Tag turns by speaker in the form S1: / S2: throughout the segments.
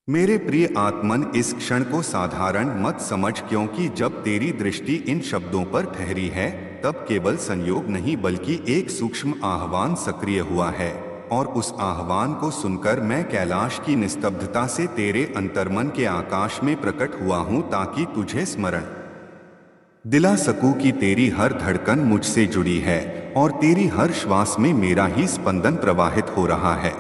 S1: मेरे प्रिय आत्मन, इस क्षण को साधारण मत समझ, क्योंकि जब तेरी दृष्टि इन शब्दों पर ठहरी है तब केवल संयोग नहीं बल्कि एक सूक्ष्म आह्वान सक्रिय हुआ है। और उस आह्वान को सुनकर मैं कैलाश की निस्तब्धता से तेरे अंतर्मन के आकाश में प्रकट हुआ हूँ, ताकि तुझे स्मरण दिला सकूं कि तेरी हर धड़कन मुझसे जुड़ी है और तेरी हर श्वास में मेरा ही स्पंदन प्रवाहित हो रहा है।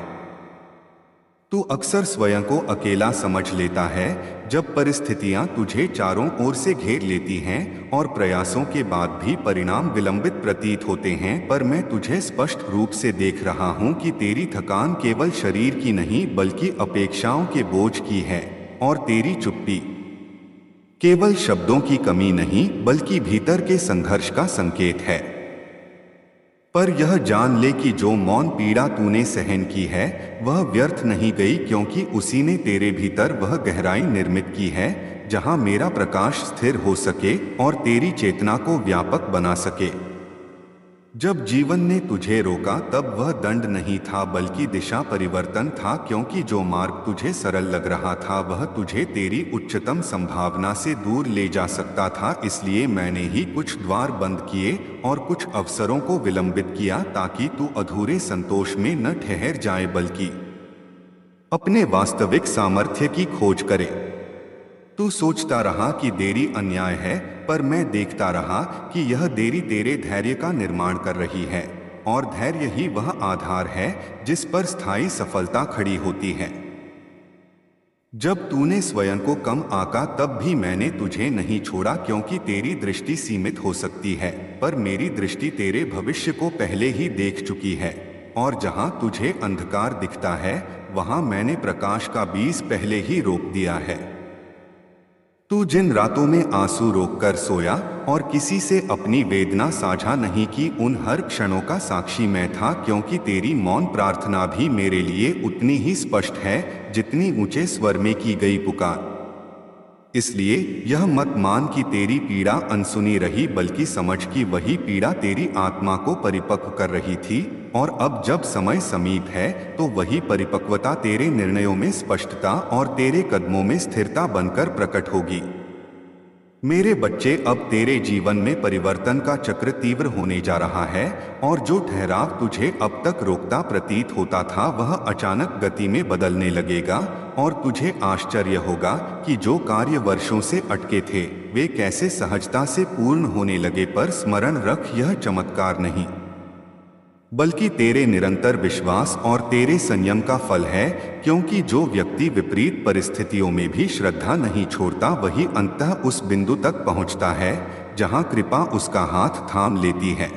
S1: तू अक्सर स्वयं को अकेला समझ लेता है जब परिस्थितियां तुझे चारों ओर से घेर लेती हैं और प्रयासों के बाद भी परिणाम विलंबित प्रतीत होते हैं, पर मैं तुझे स्पष्ट रूप से देख रहा हूं कि तेरी थकान केवल शरीर की नहीं बल्कि अपेक्षाओं के बोझ की है, और तेरी चुप्पी केवल शब्दों की कमी नहीं बल्कि भीतर के संघर्ष का संकेत है। पर यह जान ले कि जो मौन पीड़ा तूने सहन की है वह व्यर्थ नहीं गई, क्योंकि उसी ने तेरे भीतर वह गहराई निर्मित की है जहां मेरा प्रकाश स्थिर हो सके और तेरी चेतना को व्यापक बना सके। जब जीवन ने तुझे रोका तब वह दंड नहीं था बल्कि दिशा परिवर्तन था, क्योंकि जो मार्ग तुझे सरल लग रहा था वह तुझे तेरी उच्चतम संभावना से दूर ले जा सकता था। इसलिए मैंने ही कुछ द्वार बंद किए और कुछ अवसरों को विलंबित किया, ताकि तू अधूरे संतोष में न ठहर जाए बल्कि अपने वास्तविक सामर्थ्य की खोज करे। तू सोचता रहा कि देरी अन्याय है, पर मैं देखता रहा कि यह देरी तेरे धैर्य का निर्माण कर रही है, और धैर्य ही वह आधार है जिस पर स्थायी सफलता खड़ी होती है। जब तूने स्वयं को कम आंका तब भी मैंने तुझे नहीं छोड़ा, क्योंकि तेरी दृष्टि सीमित हो सकती है पर मेरी दृष्टि तेरे भविष्य को पहले ही देख चुकी है। और जहां तुझे अंधकार दिखता है वहां मैंने प्रकाश का बीज पहले ही रोप दिया है। तू जिन रातों में आंसू रोककर सोया और किसी से अपनी वेदना साझा नहीं की, उन हर क्षणों का साक्षी मैं था, क्योंकि तेरी मौन प्रार्थना भी मेरे लिए उतनी ही स्पष्ट है जितनी ऊंचे स्वर में की गई पुकार। इसलिए यह मत मान कि तेरी पीड़ा अनसुनी रही, बल्कि समझ कि वही पीड़ा तेरी आत्मा को परिपक्व कर रही थी। और अब जब समय समीप है तो वही परिपक्वता तेरे निर्णयों में स्पष्टता और तेरे कदमों में स्थिरता बनकर प्रकट होगी। मेरे बच्चे, अब तेरे जीवन में परिवर्तन का चक्र तीव्र होने जा रहा है, और जो ठहराव तुझे अब तक रोकता प्रतीत होता था वह अचानक गति में बदलने लगेगा, और तुझे आश्चर्य होगा कि जो कार्य वर्षों से अटके थे वे कैसे सहजता से पूर्ण होने लगे। पर स्मरण रख, यह चमत्कार नहीं बल्कि तेरे निरंतर विश्वास और तेरे संयम का फल है, क्योंकि जो व्यक्ति विपरीत परिस्थितियों में भी श्रद्धा नहीं छोड़ता वही अंततः उस बिंदु तक पहुंचता है जहां कृपा उसका हाथ थाम लेती है।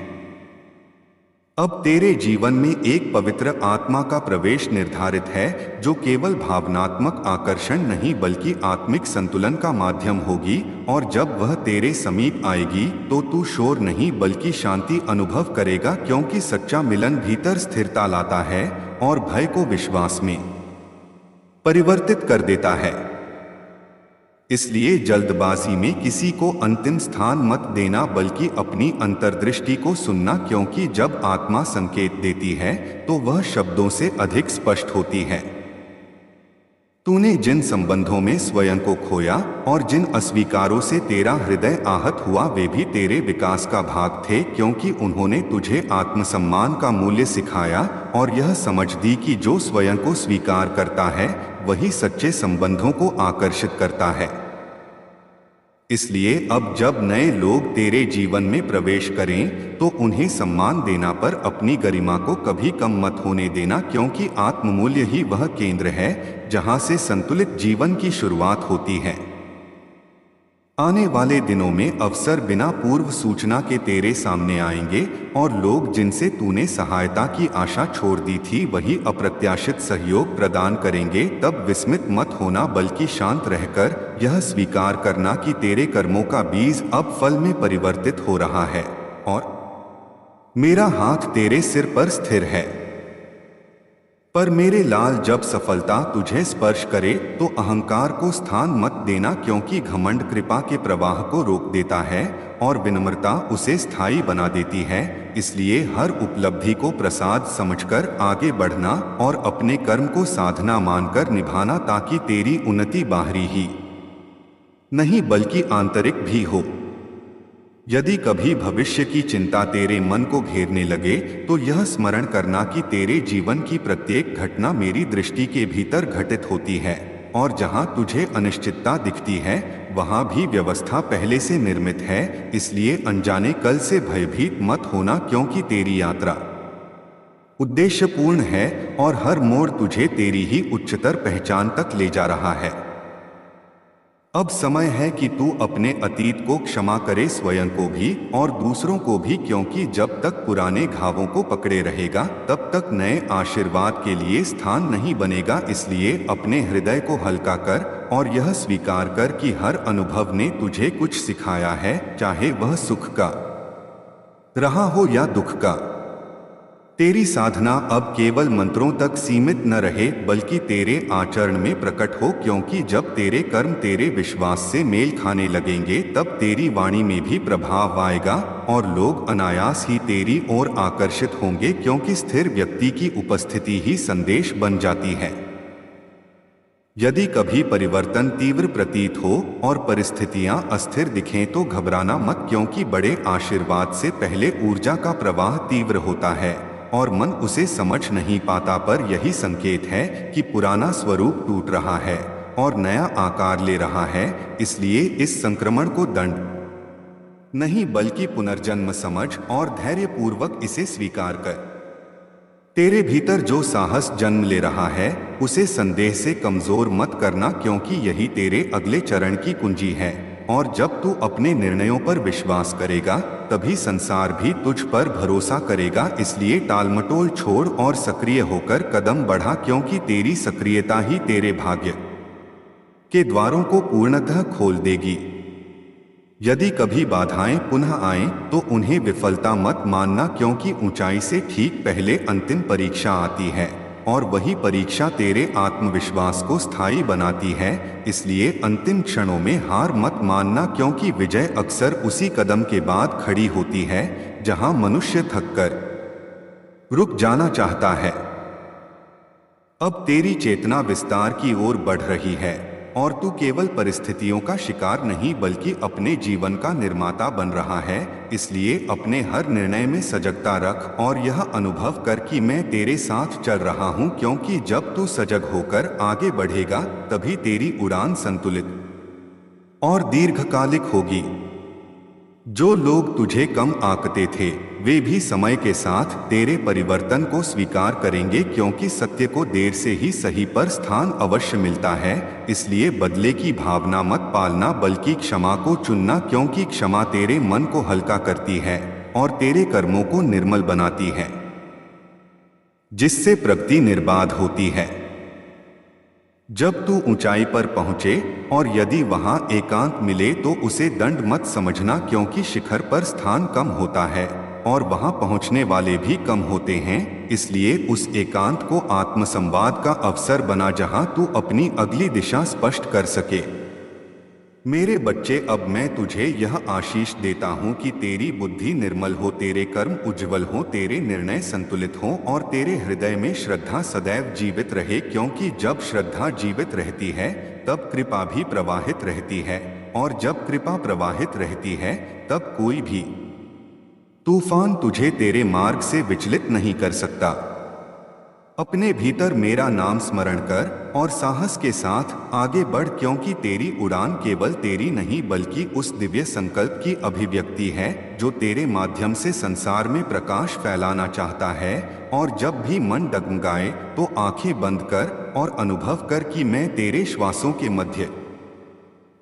S1: अब तेरे जीवन में एक पवित्र आत्मा का प्रवेश निर्धारित है, जो केवल भावनात्मक आकर्षण नहीं बल्कि आत्मिक संतुलन का माध्यम होगी। और जब वह तेरे समीप आएगी तो तू शोर नहीं बल्कि शांति अनुभव करेगा, क्योंकि सच्चा मिलन भीतर स्थिरता लाता है और भय को विश्वास में परिवर्तित कर देता है। इसलिए जल्दबाजी में किसी को अंतिम स्थान मत देना बल्कि अपनी अंतर्दृष्टि को सुनना, क्योंकि जब आत्मा संकेत देती है तो वह शब्दों से अधिक स्पष्ट होती है। तूने जिन संबंधों में स्वयं को खोया और जिन अस्वीकारों से तेरा हृदय आहत हुआ वे भी तेरे विकास का भाग थे, क्योंकि उन्होंने तुझे आत्मसम्मान का मूल्य सिखाया और यह समझ दी कि जो स्वयं को स्वीकार करता है वही सच्चे संबंधों को आकर्षित करता है। इसलिए अब जब नए लोग तेरे जीवन में प्रवेश करें तो उन्हें सम्मान देना, पर अपनी गरिमा को कभी कम मत होने देना, क्योंकि आत्ममूल्य ही वह केंद्र है जहां से संतुलित जीवन की शुरुआत होती है। आने वाले दिनों में अवसर बिना पूर्व सूचना के तेरे सामने आएंगे, और लोग जिनसे तूने सहायता की आशा छोड़ दी थी वही अप्रत्याशित सहयोग प्रदान करेंगे। तब विस्मित मत होना बल्कि शांत रहकर यह स्वीकार करना कि तेरे कर्मों का बीज अब फल में परिवर्तित हो रहा है, और मेरा हाथ तेरे सिर पर स्थिर है। पर मेरे लाल, जब सफलता तुझे स्पर्श करे तो अहंकार को स्थान मत देना, क्योंकि घमंड कृपा के प्रवाह को रोक देता है और विनम्रता उसे स्थायी बना देती है। इसलिए हर उपलब्धि को प्रसाद समझकर आगे बढ़ना और अपने कर्म को साधना मानकर निभाना, ताकि तेरी उन्नति बाहरी ही नहीं बल्कि आंतरिक भी हो। यदि कभी भविष्य की चिंता तेरे मन को घेरने लगे तो यह स्मरण करना कि तेरे जीवन की प्रत्येक घटना मेरी दृष्टि के भीतर घटित होती है, और जहां तुझे अनिश्चितता दिखती है वहां भी व्यवस्था पहले से निर्मित है। इसलिए अनजाने कल से भयभीत मत होना, क्योंकि तेरी यात्रा उद्देश्यपूर्ण है और हर मोड़ तुझे तेरी ही उच्चतर पहचान तक ले जा रहा है। अब समय है कि तू अपने अतीत को क्षमा करे, स्वयं को भी और दूसरों को भी, क्योंकि जब तक पुराने घावों को पकड़े रहेगा तब तक नए आशीर्वाद के लिए स्थान नहीं बनेगा। इसलिए अपने हृदय को हल्का कर और यह स्वीकार कर कि हर अनुभव ने तुझे कुछ सिखाया है, चाहे वह सुख का रहा हो या दुख का। तेरी साधना अब केवल मंत्रों तक सीमित न रहे बल्कि तेरे आचरण में प्रकट हो, क्योंकि जब तेरे कर्म तेरे विश्वास से मेल खाने लगेंगे तब तेरी वाणी में भी प्रभाव आएगा और लोग अनायास ही तेरी ओर आकर्षित होंगे, क्योंकि स्थिर व्यक्ति की उपस्थिति ही संदेश बन जाती है। यदि कभी परिवर्तन तीव्र प्रतीत हो और परिस्थितियां अस्थिर दिखें तो घबराना मत, क्योंकि बड़े आशीर्वाद से पहले ऊर्जा का प्रवाह तीव्र होता है और मन उसे समझ नहीं पाता, पर यही संकेत है कि पुराना स्वरूप टूट रहा है और नया आकार ले रहा है। इसलिए इस संक्रमण को दंड नहीं बल्कि पुनर्जन्म समझ और धैर्यपूर्वक इसे स्वीकार कर। तेरे भीतर जो साहस जन्म ले रहा है उसे संदेह से कमजोर मत करना, क्योंकि यही तेरे अगले चरण की कुंजी है। और जब तू अपने निर्णयों पर विश्वास करेगा तभी संसार भी तुझ पर भरोसा करेगा। इसलिए टालमटोल छोड़ और सक्रिय होकर कदम बढ़ा, क्योंकि तेरी सक्रियता ही तेरे भाग्य के द्वारों को पूर्णतः खोल देगी। यदि कभी बाधाएं पुनः आएं तो उन्हें विफलता मत मानना, क्योंकि ऊंचाई से ठीक पहले अंतिम परीक्षा आती है और वही परीक्षा तेरे आत्मविश्वास को स्थायी बनाती है। इसलिए अंतिम क्षणों में हार मत मानना, क्योंकि विजय अक्सर उसी कदम के बाद खड़ी होती है जहां मनुष्य थककर रुक जाना चाहता है। अब तेरी चेतना विस्तार की ओर बढ़ रही है और तू केवल परिस्थितियों का शिकार नहीं बल्कि अपने जीवन का निर्माता बन रहा है। इसलिए अपने हर निर्णय में सजगता रख और यह अनुभव कर कि मैं तेरे साथ चल रहा हूं, क्योंकि जब तू सजग होकर आगे बढ़ेगा तभी तेरी उड़ान संतुलित और दीर्घकालिक होगी। जो लोग तुझे कम आंकते थे वे भी समय के साथ तेरे परिवर्तन को स्वीकार करेंगे, क्योंकि सत्य को देर से ही सही पर स्थान अवश्य मिलता है। इसलिए बदले की भावना मत पालना बल्कि क्षमा को चुनना, क्योंकि क्षमा तेरे मन को हल्का करती है और तेरे कर्मों को निर्मल बनाती है, जिससे प्रगति निर्बाध होती है। जब तू ऊंचाई पर पहुंचे और यदि वहां एकांत मिले तो उसे दंड मत समझना, क्योंकि शिखर पर स्थान कम होता है और वहां पहुंचने वाले भी कम होते हैं। इसलिए उस एकांत को आत्मसंवाद का अवसर बना, जहां तू अपनी अगली दिशा स्पष्ट कर सके। मेरे बच्चे, अब मैं तुझे यह आशीष देता हूँ कि तेरी बुद्धि निर्मल हो, तेरे कर्म उज्जवल हो, तेरे निर्णय संतुलित हों और तेरे हृदय में श्रद्धा सदैव जीवित रहे, क्योंकि जब श्रद्धा जीवित रहती है तब कृपा भी प्रवाहित रहती है और जब कृपा प्रवाहित रहती है तब कोई भी तूफान तुझे तेरे मार्ग से विचलित नहीं कर सकता। अपने भीतर मेरा नाम स्मरण कर और साहस के साथ आगे बढ़, क्योंकि तेरी उड़ान केवल तेरी नहीं बल्कि उस दिव्य संकल्प की अभिव्यक्ति है जो तेरे माध्यम से संसार में प्रकाश फैलाना चाहता है। और जब भी मन डगमगाए तो आंखें बंद कर और अनुभव कर कि मैं तेरे श्वासों के मध्य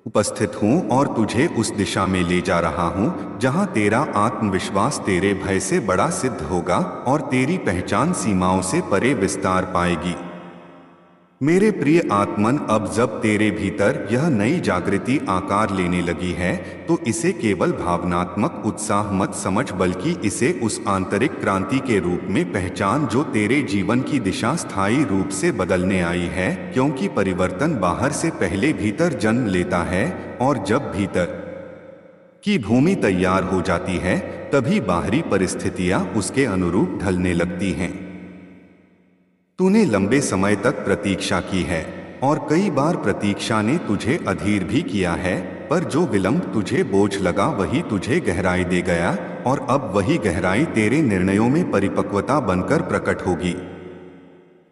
S1: उपस्थित हूँ और तुझे उस दिशा में ले जा रहा हूँ जहाँ तेरा आत्मविश्वास तेरे भय से बड़ा सिद्ध होगा और तेरी पहचान सीमाओं से परे विस्तार पाएगी। मेरे प्रिय आत्मन, अब जब तेरे भीतर यह नई जागृति आकार लेने लगी है तो इसे केवल भावनात्मक उत्साह मत समझ, बल्कि इसे उस आंतरिक क्रांति के रूप में पहचान जो तेरे जीवन की दिशा स्थायी रूप से बदलने आई है। क्योंकि परिवर्तन बाहर से पहले भीतर जन्म लेता है, और जब भीतर की भूमि तैयार हो जाती है तभी बाहरी परिस्थितियां उसके अनुरूप ढलने लगती हैं। तूने लंबे समय तक प्रतीक्षा की है और कई बार प्रतीक्षा ने तुझे अधीर भी किया है, पर जो विलंब तुझे बोझ लगा वही तुझे गहराई दे गया, और अब वही गहराई तेरे निर्णयों में परिपक्वता बनकर प्रकट होगी।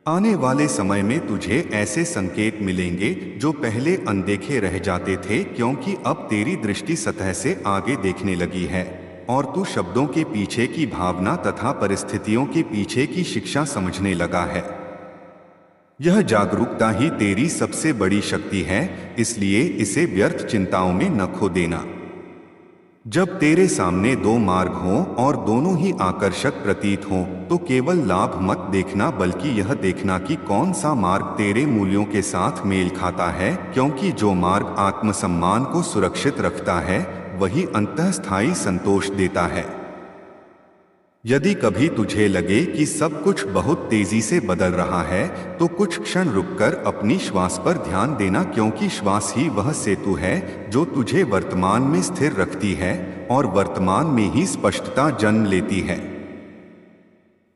S1: आने वाले समय में तुझे ऐसे संकेत मिलेंगे जो पहले अनदेखे रह जाते थे, क्योंकि अब तेरी दृष्टि सतह से आगे देखने लगी है और तू शब्दों के पीछे की भावना तथा परिस्थितियों के पीछे की शिक्षा समझने लगा है। यह जागरूकता ही तेरी सबसे बड़ी शक्ति है, इसलिए इसे व्यर्थ चिंताओं में न खो देना। जब तेरे सामने दो मार्ग हों और दोनों ही आकर्षक प्रतीत हों तो केवल लाभ मत देखना, बल्कि यह देखना कि कौन सा मार्ग तेरे मूल्यों के साथ मेल खाता है, क्योंकि जो मार्ग आत्मसम्मान को सुरक्षित रखता है वही अंतःस्थायी संतोष देता है। यदि कभी तुझे लगे कि सब कुछ बहुत तेजी से बदल रहा है तो कुछ क्षण रुककर अपनी श्वास पर ध्यान देना, क्योंकि श्वास ही वह सेतु है जो तुझे वर्तमान में स्थिर रखती है और वर्तमान में ही स्पष्टता जन्म लेती है।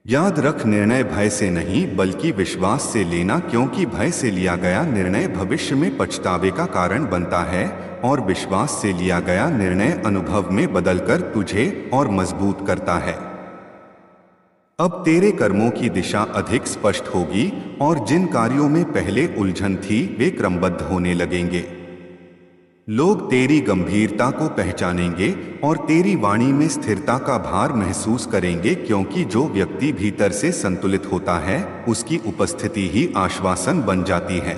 S1: याद रख, निर्णय भय से नहीं बल्कि विश्वास से लेना, क्योंकि भय से लिया गया निर्णय भविष्य में पछतावे का कारण बनता है और विश्वास से लिया गया निर्णय अनुभव में बदलकर तुझे और मजबूत करता है। अब तेरे कर्मों की दिशा अधिक स्पष्ट होगी और जिन कार्यों में पहले उलझन थी वे क्रमबद्ध होने लगेंगे। लोग तेरी गंभीरता को पहचानेंगे और तेरी वाणी में स्थिरता का भार महसूस करेंगे, क्योंकि जो व्यक्ति भीतर से संतुलित होता है उसकी उपस्थिति ही आश्वासन बन जाती है।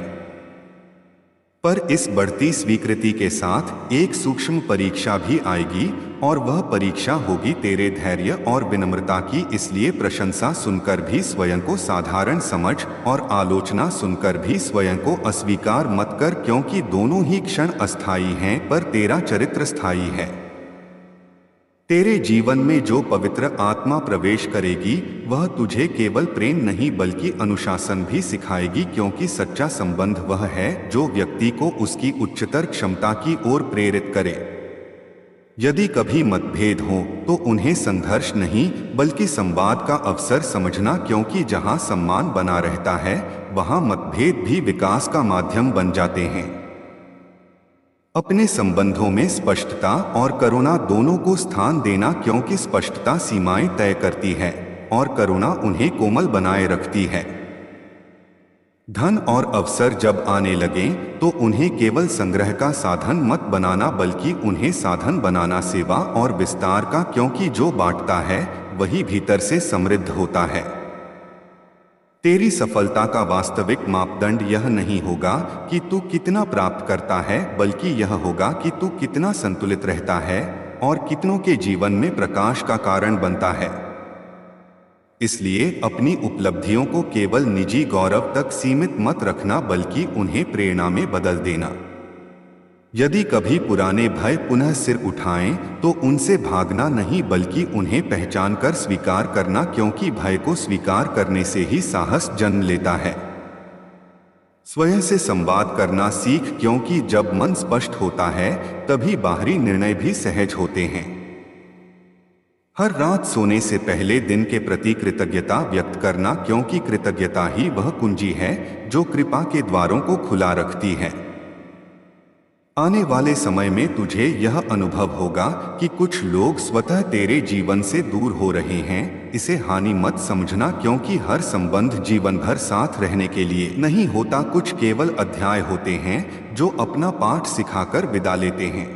S1: पर इस बढ़ती स्वीकृति के साथ एक सूक्ष्म परीक्षा भी आएगी, और वह परीक्षा होगी तेरे धैर्य और विनम्रता की। इसलिए प्रशंसा सुनकर भी स्वयं को साधारण समझ और आलोचना सुनकर भी स्वयं को अस्वीकार मत कर, क्योंकि दोनों ही क्षण अस्थायी हैं, पर तेरा चरित्र स्थायी है। तेरे जीवन में जो पवित्र आत्मा प्रवेश करेगी वह तुझे केवल प्रेम नहीं बल्कि अनुशासन भी सिखाएगी, क्योंकि सच्चा संबंध वह है जो व्यक्ति को उसकी उच्चतर क्षमता की ओर प्रेरित करे। यदि कभी मतभेद हो तो उन्हें संघर्ष नहीं बल्कि संवाद का अवसर समझना, क्योंकि जहां सम्मान बना रहता है वहां मतभेद भी विकास का माध्यम बन जाते हैं। अपने संबंधों में स्पष्टता और करुणा दोनों को स्थान देना, क्योंकि स्पष्टता सीमाएं तय करती है और करुणा उन्हें कोमल बनाए रखती है। धन और अवसर जब आने लगें तो उन्हें केवल संग्रह का साधन मत बनाना, बल्कि उन्हें साधन बनाना सेवा और विस्तार का, क्योंकि जो बांटता है वही भीतर से समृद्ध होता है। तेरी सफलता का वास्तविक मापदंड यह नहीं होगा कि तू कितना प्राप्त करता है, बल्कि यह होगा कि तू कितना संतुलित रहता है और कितनों के जीवन में प्रकाश का कारण बनता है। इसलिए अपनी उपलब्धियों को केवल निजी गौरव तक सीमित मत रखना, बल्कि उन्हें प्रेरणा में बदल देना। यदि कभी पुराने भय पुनः सिर उठाएं तो उनसे भागना नहीं बल्कि उन्हें पहचान कर स्वीकार करना, क्योंकि भय को स्वीकार करने से ही साहस जन्म लेता है। स्वयं से संवाद करना सीख, क्योंकि जब मन स्पष्ट होता है तभी बाहरी निर्णय भी सहज होते हैं। हर रात सोने से पहले दिन के प्रति कृतज्ञता व्यक्त करना, क्योंकि कृतज्ञता ही वह कुंजी है जो कृपा के द्वारों को खुला रखती है। आने वाले समय में तुझे यह अनुभव होगा कि कुछ लोग स्वतः तेरे जीवन से दूर हो रहे हैं। इसे हानि मत समझना, क्योंकि हर संबंध जीवन भर साथ रहने के लिए नहीं होता। कुछ केवल अध्याय होते हैं जो अपना पाठ सिखाकर विदा लेते हैं।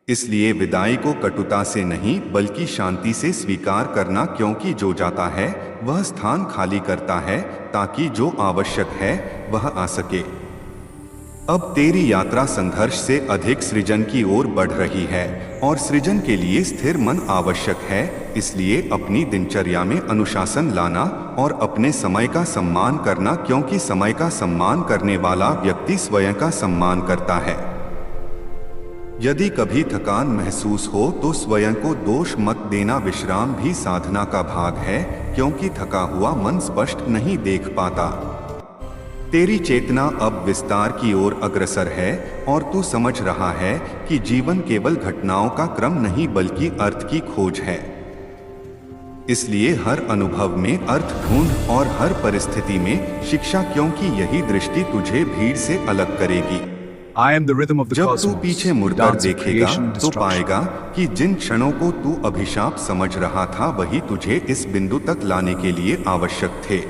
S1: इसलिए विदाई को कटुता से नहीं बल्कि शांति से स्वीकार करना, क्योंकि जो जाता है वह स्थान खाली करता है ताकि जो आवश्यक है वह आ सके। अब तेरी यात्रा संघर्ष से अधिक सृजन की ओर बढ़ रही है और सृजन के लिए स्थिर मन आवश्यक है। इसलिए अपनी दिनचर्या में अनुशासन लाना और अपने समय का सम्मान करना, क्योंकि समय का सम्मान करने वाला व्यक्ति स्वयं का सम्मान करता है। यदि कभी थकान महसूस हो तो स्वयं को दोष मत देना। विश्राम भी साधना का भाग है, क्योंकि थका हुआ मन स्पष्ट नहीं देख पाता। तेरी चेतना अब विस्तार की ओर अग्रसर है और तू समझ रहा है कि जीवन केवल घटनाओं का क्रम नहीं बल्कि अर्थ की खोज है। इसलिए हर अनुभव में अर्थ ढूंढ और हर परिस्थिति में शिक्षा, क्योंकि यही दृष्टि तुझे भीड़ से अलग करेगी। जब तू पीछे मुड़कर देखेगा तो पाएगा कि जिन क्षणों को तू अभिशाप समझ रहा था वही तुझे इस बिंदु तक लाने के लिए आवश्यक थे।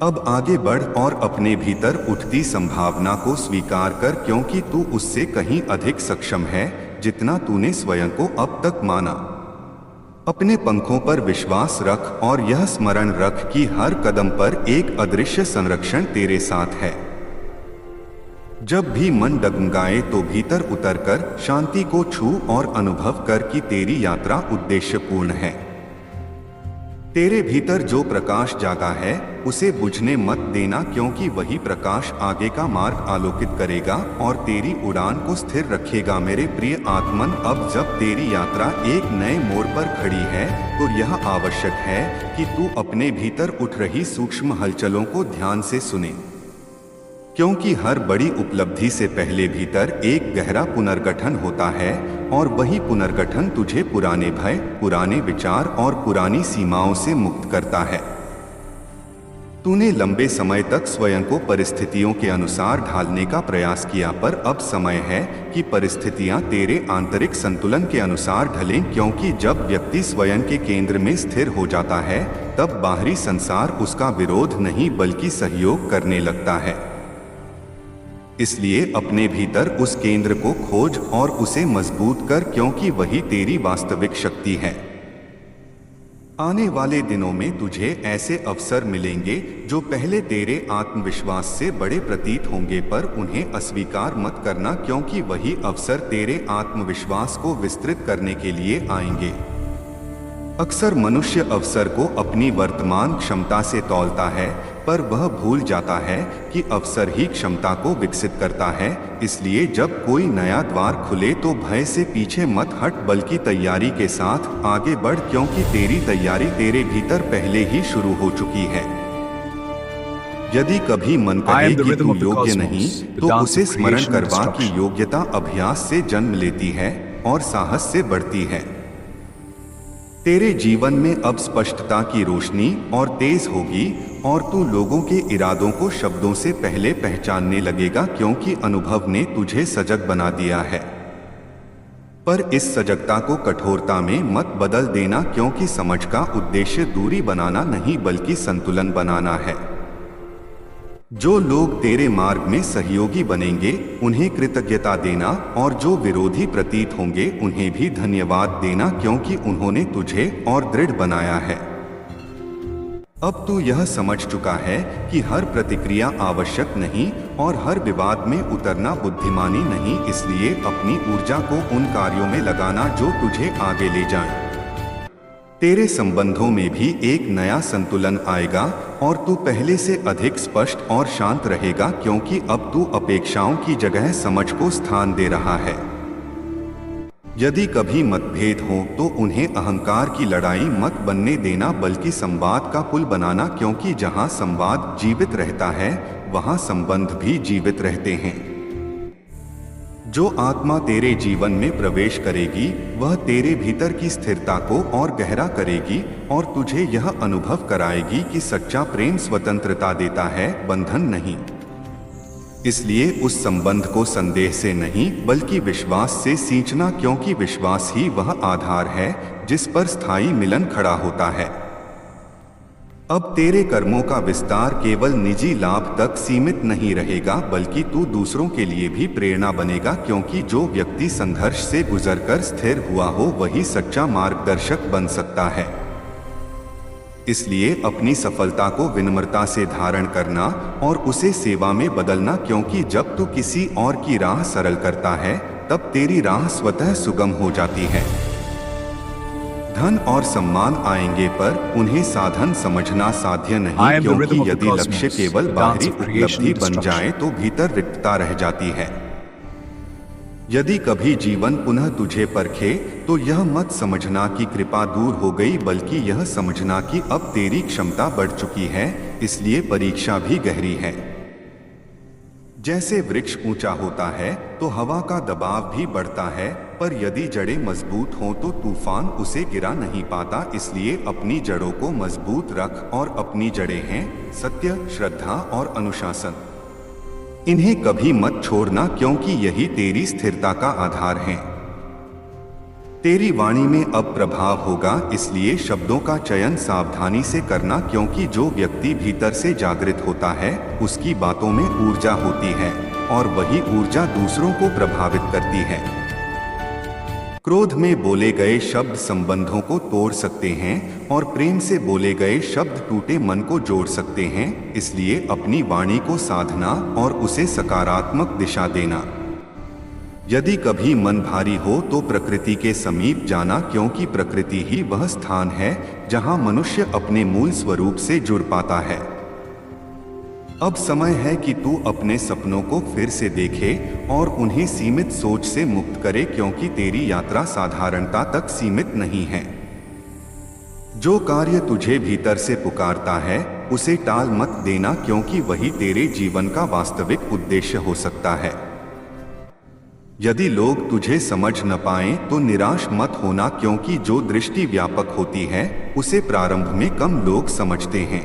S1: अब आगे बढ़ और अपने भीतर उठती संभावना को स्वीकार कर, क्योंकि तू उससे कहीं अधिक सक्षम है जितना तूने स्वयं को अब तक माना। अपने पंखों पर विश्वास रख और यह स्मरण रख कि हर कदम पर एक अदृश्य संरक्षण तेरे साथ है। जब भी मन डगमगाए तो भीतर उतरकर शांति को छू और अनुभव कर कि तेरी यात्रा उद्देश्यपूर्ण है। तेरे भीतर जो प्रकाश जागा है उसे बुझने मत देना, क्योंकि वही प्रकाश आगे का मार्ग आलोकित करेगा और तेरी उड़ान को स्थिर रखेगा। मेरे प्रिय आत्मन, अब जब तेरी यात्रा एक नए मोड़ पर खड़ी है तो यह आवश्यक है कि तू अपने भीतर उठ रही सूक्ष्म हलचलों को ध्यान से सुने, क्योंकि हर बड़ी उपलब्धि से पहले भीतर एक गहरा पुनर्गठन होता है और वही पुनर्गठन तुझे पुराने भय, पुराने विचार और पुरानी सीमाओं से मुक्त करता है। तूने लंबे समय तक स्वयं को परिस्थितियों के अनुसार ढालने का प्रयास किया, पर अब समय है कि परिस्थितियां तेरे आंतरिक संतुलन के अनुसार ढलें, क्योंकि जब व्यक्ति स्वयं के केंद्र में स्थिर हो जाता है तब बाहरी संसार उसका विरोध नहीं बल्कि सहयोग करने लगता है। इसलिए अपने भीतर उस केंद्र को खोज और उसे मजबूत कर, क्योंकि वही तेरी वास्तविक शक्ति है। आने वाले दिनों में तुझे ऐसे अवसर मिलेंगे जो पहले तेरे आत्मविश्वास से बड़े प्रतीत होंगे, पर उन्हें अस्वीकार मत करना, क्योंकि वही अवसर तेरे आत्मविश्वास को विस्तृत करने के लिए आएंगे। अक्सर मनुष्य अवसर को अपनी वर्तमान क्षमता से तौलता है, पर वह भूल जाता है कि अवसर ही क्षमता को विकसित करता है। इसलिए जब कोई नया द्वार खुले तो भय से पीछे मत हट बल्कि तैयारी के साथ आगे बढ़, क्योंकि तेरी तैयारी तेरे भीतर पहले ही शुरू हो चुकी है। यदि कभी मन कहे कि तू योग्य नहीं तो उसे स्मरण करवा कि योग्यता अभ्यास से जन्म लेती है और साहस से बढ़ती है। तेरे जीवन में अब स्पष्टता की रोशनी और तेज होगी और तू लोगों के इरादों को शब्दों से पहले पहचानने लगेगा, क्योंकि अनुभव ने तुझे सजग बना दिया है। पर इस सजगता को कठोरता में मत बदल देना, क्योंकि समझ का उद्देश्य दूरी बनाना नहीं बल्कि संतुलन बनाना है। जो लोग तेरे मार्ग में सहयोगी बनेंगे उन्हें कृतज्ञता देना और जो विरोधी प्रतीत होंगे उन्हें भी धन्यवाद देना, क्योंकि उन्होंने तुझे और दृढ़ बनाया है। अब तू यह समझ चुका है कि हर प्रतिक्रिया आवश्यक नहीं और हर विवाद में उतरना बुद्धिमानी नहीं, इसलिए अपनी ऊर्जा को उन कार्यों में लगाना जो तुझे आगे ले जाएं। तेरे संबंधों में भी एक नया संतुलन आएगा और तू पहले से अधिक स्पष्ट और शांत रहेगा, क्योंकि अब तू अपेक्षाओं की जगह समझ को स्थान दे रहा है। यदि कभी मतभेद हो तो उन्हें अहंकार की लड़ाई मत बनने देना बल्कि संवाद का पुल बनाना, क्योंकि जहां संवाद जीवित रहता है वहां संबंध भी जीवित रहते हैं। जो आत्मा तेरे जीवन में प्रवेश करेगी वह तेरे भीतर की स्थिरता को और गहरा करेगी और तुझे यह अनुभव कराएगी कि सच्चा प्रेम स्वतंत्रता देता है, बंधन नहीं। इसलिए उस संबंध को संदेह से नहीं बल्कि विश्वास से सींचना, क्योंकि विश्वास ही वह आधार है जिस पर स्थायी मिलन खड़ा होता है। अब तेरे कर्मों का विस्तार केवल निजी लाभ तक सीमित नहीं रहेगा बल्कि तू दूसरों के लिए भी प्रेरणा बनेगा, क्योंकि जो व्यक्ति संघर्ष से गुजरकर स्थिर हुआ हो वही सच्चा मार्गदर्शक बन सकता है। इसलिए अपनी सफलता को विनम्रता से धारण करना और उसे सेवा में बदलना, क्योंकि जब तू किसी और की राह सरल करता है तब तेरी राह स्वतः सुगम हो जाती है। धन और सम्मान आएंगे पर उन्हें साधन समझना साध्य नहीं, क्योंकि यदि लक्ष्य केवल बाहरी उपलब्धि बन जाए तो भीतर रिक्तता रह जाती है। यदि कभी जीवन पुनः तुझे परखे तो यह मत समझना कि कृपा दूर हो गई, बल्कि यह समझना कि अब तेरी क्षमता बढ़ चुकी है, इसलिए परीक्षा भी गहरी है। जैसे वृक्ष ऊंचा होता है तो हवा का दबाव भी बढ़ता है, पर यदि जड़ें मजबूत हों तो तूफान उसे गिरा नहीं पाता। इसलिए अपनी जड़ों को मजबूत रख, और अपनी जड़ें हैं सत्य, श्रद्धा और अनुशासन। इन्हें कभी मत छोड़ना, क्योंकि यही तेरी स्थिरता का आधार है। तेरी वाणी में अब प्रभाव होगा, इसलिए शब्दों का चयन सावधानी से करना, क्योंकि जो व्यक्ति भीतर से जागृत होता है उसकी बातों में ऊर्जा होती है और वही ऊर्जा दूसरों को प्रभावित करती है। क्रोध में बोले गए शब्द संबंधों को तोड़ सकते हैं और प्रेम से बोले गए शब्द टूटे मन को जोड़ सकते हैं। इसलिए अपनी वाणी को साधना और उसे सकारात्मक दिशा देना। यदि कभी मन भारी हो तो प्रकृति के समीप जाना, क्योंकि प्रकृति ही वह स्थान है जहां मनुष्य अपने मूल स्वरूप से जुड़ पाता है। अब समय है कि तू अपने सपनों को फिर से देखे और उन्हें सीमित सोच से मुक्त करे, क्योंकि तेरी यात्रा साधारणता तक सीमित नहीं है। जो कार्य तुझे भीतर से पुकारता है उसे टाल मत देना, क्योंकि वही तेरे जीवन का वास्तविक उद्देश्य हो सकता है। यदि लोग तुझे समझ न पाएं तो निराश मत होना, क्योंकि जो दृष्टि व्यापक होती है उसे प्रारंभ में कम लोग समझते हैं।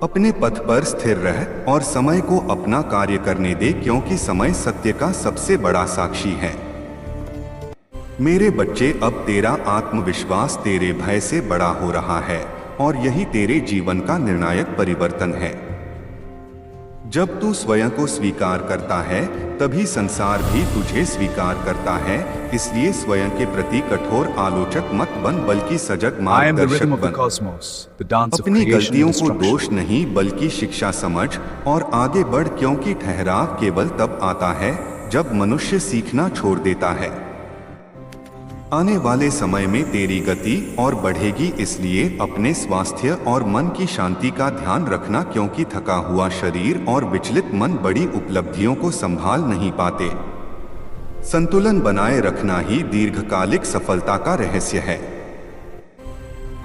S1: अपने पथ पर स्थिर रह और समय को अपना कार्य करने दे, क्योंकि समय सत्य का सबसे बड़ा साक्षी है। मेरे बच्चे, अब तेरा आत्मविश्वास तेरे भय से बड़ा हो रहा है और यही तेरे जीवन का निर्णायक परिवर्तन है। जब तू स्वयं को स्वीकार करता है तभी संसार भी तुझे स्वीकार करता है। इसलिए स्वयं के प्रति कठोर आलोचक मत बन, बल्कि सजग मार्गदर्शक बन। अपनी गलतियों को दोष नहीं बल्कि शिक्षा समझ और आगे बढ़, क्योंकि ठहराव केवल तब आता है जब मनुष्य सीखना छोड़ देता है। आने वाले समय में तेरी गति और बढ़ेगी, इसलिए अपने स्वास्थ्य और मन की शांति का ध्यान रखना, क्योंकि थका हुआ शरीर और विचलित मन बड़ी उपलब्धियों को संभाल नहीं पाते। संतुलन बनाए रखना ही दीर्घकालिक सफलता का रहस्य है।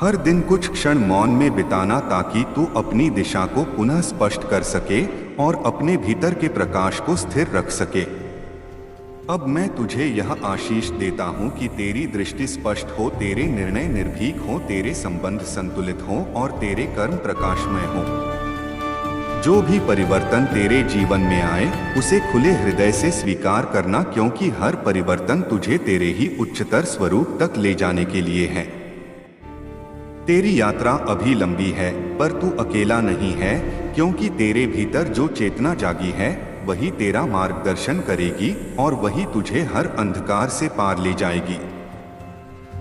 S1: हर दिन कुछ क्षण मौन में बिताना, ताकि तू अपनी दिशा को पुनः स्पष्ट कर सके और अपने भीतर के प्रकाश को स्थिर रख सके। अब मैं तुझे यह आशीष देता हूँ कि तेरी दृष्टि स्पष्ट हो, तेरे निर्णय निर्भीक हो, तेरे संबंध संतुलित हो और तेरे कर्म प्रकाशमय हो। जो भी परिवर्तन तेरे जीवन में आए उसे खुले हृदय से स्वीकार करना, क्योंकि हर परिवर्तन तुझे तेरे ही उच्चतर स्वरूप तक ले जाने के लिए है। तेरी यात्रा अभी लंबी है, पर तू अकेला नहीं है, क्योंकि तेरे भीतर जो चेतना जागी है वही तेरा मार्गदर्शन करेगी और वही तुझे हर अंधकार से पार ले जाएगी।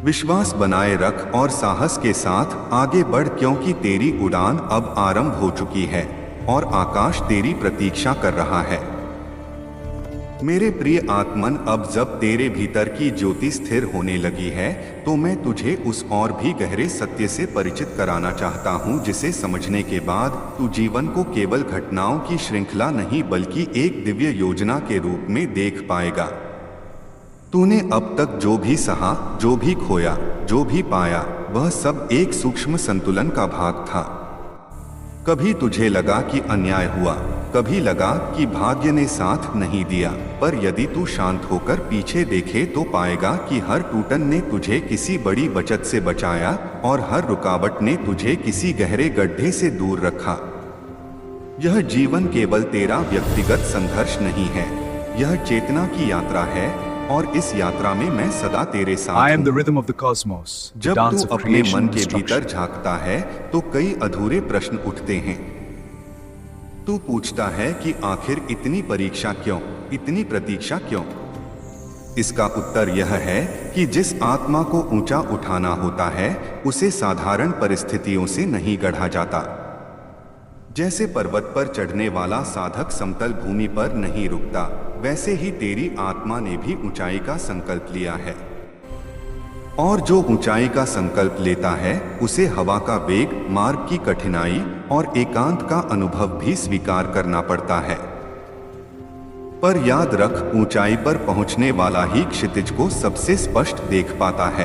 S1: विश्वास बनाए रख और साहस के साथ आगे बढ़, क्योंकि तेरी उड़ान अब आरंभ हो चुकी है और आकाश तेरी प्रतीक्षा कर रहा है। मेरे प्रिय आत्मन, अब जब तेरे भीतर की ज्योति स्थिर होने लगी है तो मैं तुझे उस और भी गहरे सत्य से परिचित कराना चाहता हूँ, जिसे समझने के बाद तू जीवन को केवल घटनाओं की श्रृंखला नहीं बल्कि एक दिव्य योजना के रूप में देख पाएगा। तूने अब तक जो भी सहा, जो भी खोया, जो भी पाया, वह सब एक सूक्ष्म संतुलन का भाग था। कभी तुझे लगा कि अन्याय हुआ, कभी लगा कि भाग्य ने साथ नहीं दिया, पर यदि तू शांत होकर पीछे देखे तो पाएगा कि हर टूटन ने तुझे किसी बड़ी बचत से बचाया और हर रुकावट ने तुझे किसी गहरे गड्ढे से दूर रखा। यह जीवन केवल तेरा व्यक्तिगत संघर्ष नहीं है, यह चेतना की यात्रा है और इस यात्रा में मैं सदा तेरे साथ हूँ। जब तू अपने मन के भीतर झांकता है तो कई अधूरे प्रश्न उठते हैं। तू पूछता है कि आखिर इतनी परीक्षा क्यों, इतनी प्रतीक्षा क्यों? इसका उत्तर यह है कि जिस आत्मा को ऊंचा उठाना होता है उसे साधारण परिस्थितियों से नहीं गढ़ा जाता। जैसे पर्वत पर चढ़ने वाला साधक समतल भूमि पर नहीं रुकता, वैसे ही तेरी आत्मा ने भी ऊंचाई का संकल्प लिया है। और जो ऊंचाई का संकल्प लेता है उसे हवा का वेग, मार्ग की कठिनाई और एकांत का अनुभव भी स्वीकार करना पड़ता है। पर याद रख, ऊंचाई पर पहुंचने वाला ही क्षितिज को सबसे स्पष्ट देख पाता है।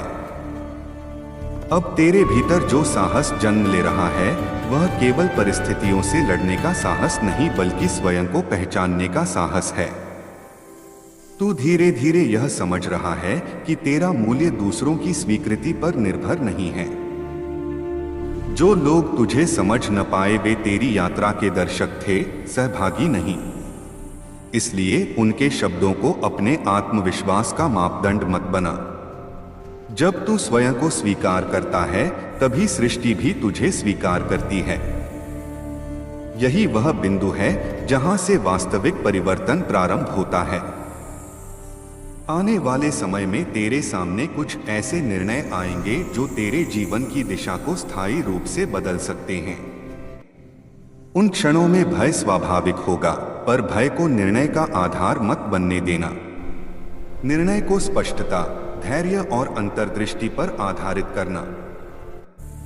S1: अब तेरे भीतर जो साहस जन्म ले रहा है वह केवल परिस्थितियों से लड़ने का साहस नहीं बल्कि स्वयं को पहचानने का साहस है। तू धीरे धीरे यह समझ रहा है कि तेरा मूल्य दूसरों की स्वीकृति पर निर्भर नहीं है। जो लोग तुझे समझ न पाए वे तेरी यात्रा के दर्शक थे, सहभागी नहीं। इसलिए उनके शब्दों को अपने आत्मविश्वास का मापदंड मत बना। जब तू स्वयं को स्वीकार करता है तभी सृष्टि भी तुझे स्वीकार करती है। यही वह बिंदु है जहां से वास्तविक परिवर्तन प्रारंभ होता है। आने वाले समय में तेरे सामने कुछ ऐसे निर्णय आएंगे जो तेरे जीवन की दिशा को स्थायी रूप से बदल सकते हैं। उन क्षणों में भय स्वाभाविक होगा, पर भय को निर्णय का आधार मत बनने देना। निर्णय को स्पष्टता, धैर्य और अंतर्दृष्टि पर आधारित करना।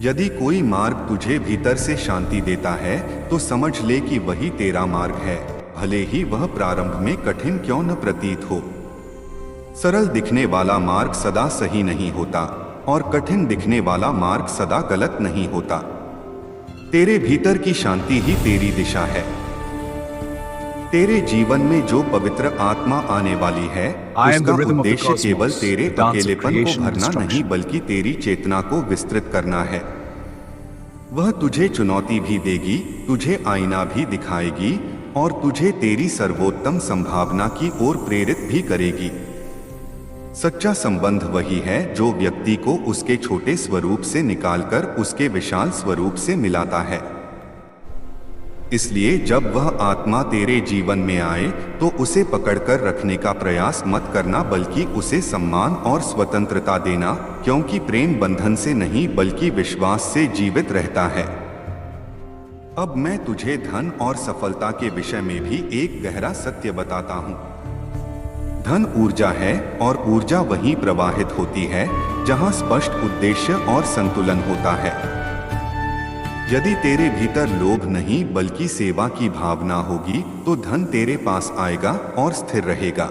S1: यदि कोई मार्ग तुझे भीतर से शांति देता है तो समझ ले कि वही तेरा मार्ग है, भले ही वह प्रारंभ में कठिन क्यों न प्रतीत हो। सरल दिखने वाला मार्ग सदा सही नहीं होता और कठिन दिखने वाला मार्ग सदा गलत नहीं होता। तेरे भीतर की शांति ही तेरी दिशा है। तेरे जीवन में जो पवित्र आत्मा आने वाली है उसका उद्देश्य केवल तेरे अकेलेपन को भरना नहीं बल्कि तेरी चेतना को विस्तृत करना है। वह तुझे चुनौती भी देगी, तुझे आईना भी दिखाएगी और तुझे तेरी सर्वोत्तम संभावना की ओर प्रेरित भी करेगी। सच्चा संबंध वही है जो व्यक्ति को उसके छोटे स्वरूप से निकालकर उसके विशाल स्वरूप से मिलाता है। इसलिए जब वह आत्मा तेरे जीवन में आए तो उसे पकड़कर रखने का प्रयास मत करना बल्कि उसे सम्मान और स्वतंत्रता देना, क्योंकि प्रेम बंधन से नहीं बल्कि विश्वास से जीवित रहता है। अब मैं तुझे धन और सफलता के विषय में भी एक गहरा सत्य बताता हूँ। धन ऊर्जा है और ऊर्जा वहीं प्रवाहित होती है जहाँ स्पष्ट उद्देश्य और संतुलन होता है। यदि तेरे भीतर लोभ नहीं बल्कि सेवा की भावना होगी तो धन तेरे पास आएगा और स्थिर रहेगा।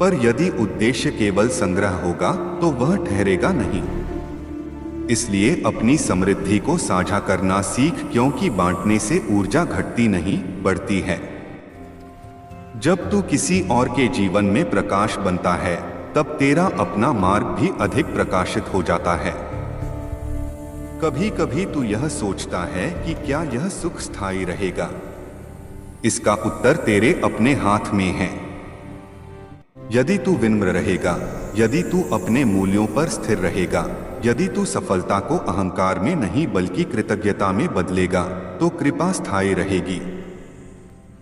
S1: पर यदि उद्देश्य केवल संग्रह होगा तो वह ठहरेगा नहीं। इसलिए अपनी समृद्धि को साझा करना सीख, क्योंकि बांटने से ऊर्जा घटती नहीं बढ़ती है। जब तू किसी और के जीवन में प्रकाश बनता है तब तेरा अपना मार्ग भी अधिक प्रकाशित हो जाता है। कभी कभी तू यह सोचता है कि क्या यह सुख स्थायी रहेगा? इसका उत्तर तेरे अपने हाथ में है। यदि तू विनम्र रहेगा, यदि तू अपने मूल्यों पर स्थिर रहेगा, यदि तू सफलता को अहंकार में नहीं बल्कि कृतज्ञता में बदलेगा तो कृपा स्थायी रहेगी।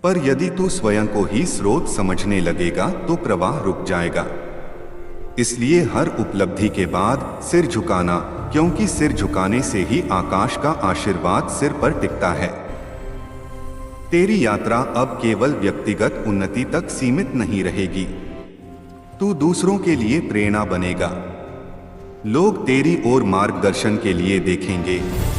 S1: पर यदि तू स्वयं को ही स्रोत समझने लगेगा तो प्रवाह रुक जाएगा। इसलिए हर उपलब्धि के बाद सिर झुकाना, क्योंकि सिर झुकाने से ही आकाश का आशीर्वाद सिर पर टिकता है। तेरी यात्रा अब केवल व्यक्तिगत उन्नति तक सीमित नहीं रहेगी। तू दूसरों के लिए प्रेरणा बनेगा। लोग तेरी ओर मार्गदर्शन के लिए देखेंगे,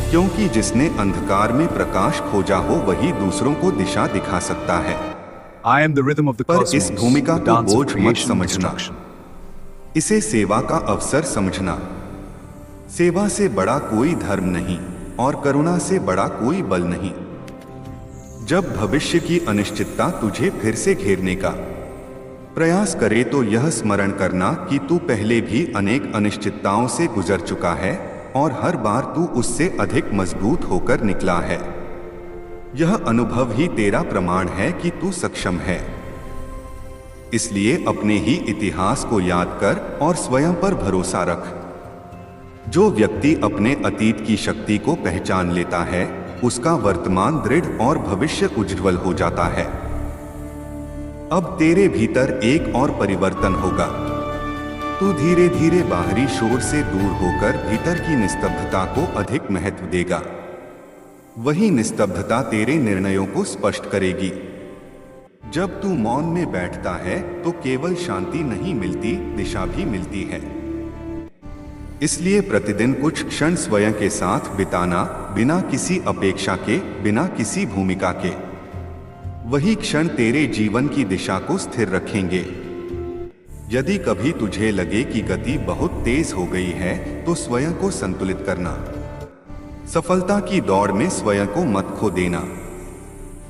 S1: क्योंकि जिसने अंधकार में प्रकाश खोजा हो वही दूसरों को दिशा दिखा सकता है। पर इस भूमिका को बोझ मत समझना, इसे सेवा का अवसर समझना। सेवा से बड़ा कोई धर्म नहीं और करुणा से बड़ा कोई बल नहीं। जब भविष्य की अनिश्चितता तुझे फिर से घेरने का प्रयास करे तो यह स्मरण करना कि तू पहले भी अनेक अनिश्चितताओं से गुजर चुका है और हर बार तू उससे अधिक मजबूत होकर निकला है। यह अनुभव ही तेरा प्रमाण है कि तू सक्षम है। इसलिए अपने ही इतिहास को याद कर और स्वयं पर भरोसा रख। जो व्यक्ति अपने अतीत की शक्ति को पहचान लेता है उसका वर्तमान दृढ़ और भविष्य उज्ज्वल हो जाता है। अब तेरे भीतर एक और परिवर्तन होगा। तू धीरे धीरे बाहरी शोर से दूर होकर भीतर की निस्तब्धता को अधिक महत्व देगा। वही निस्तब्धता तेरे निर्णयों को स्पष्ट करेगी। जब तू मौन में बैठता है तो केवल शांति नहीं मिलती, दिशा भी मिलती है। इसलिए प्रतिदिन कुछ क्षण स्वयं के साथ बिताना, बिना किसी अपेक्षा के, बिना किसी भूमिका के। वही क्षण तेरे जीवन की दिशा को स्थिर रखेंगे। यदि कभी तुझे लगे कि गति बहुत तेज हो गई है तो स्वयं को संतुलित करना। सफलता की दौड़ में स्वयं को मत खो देना।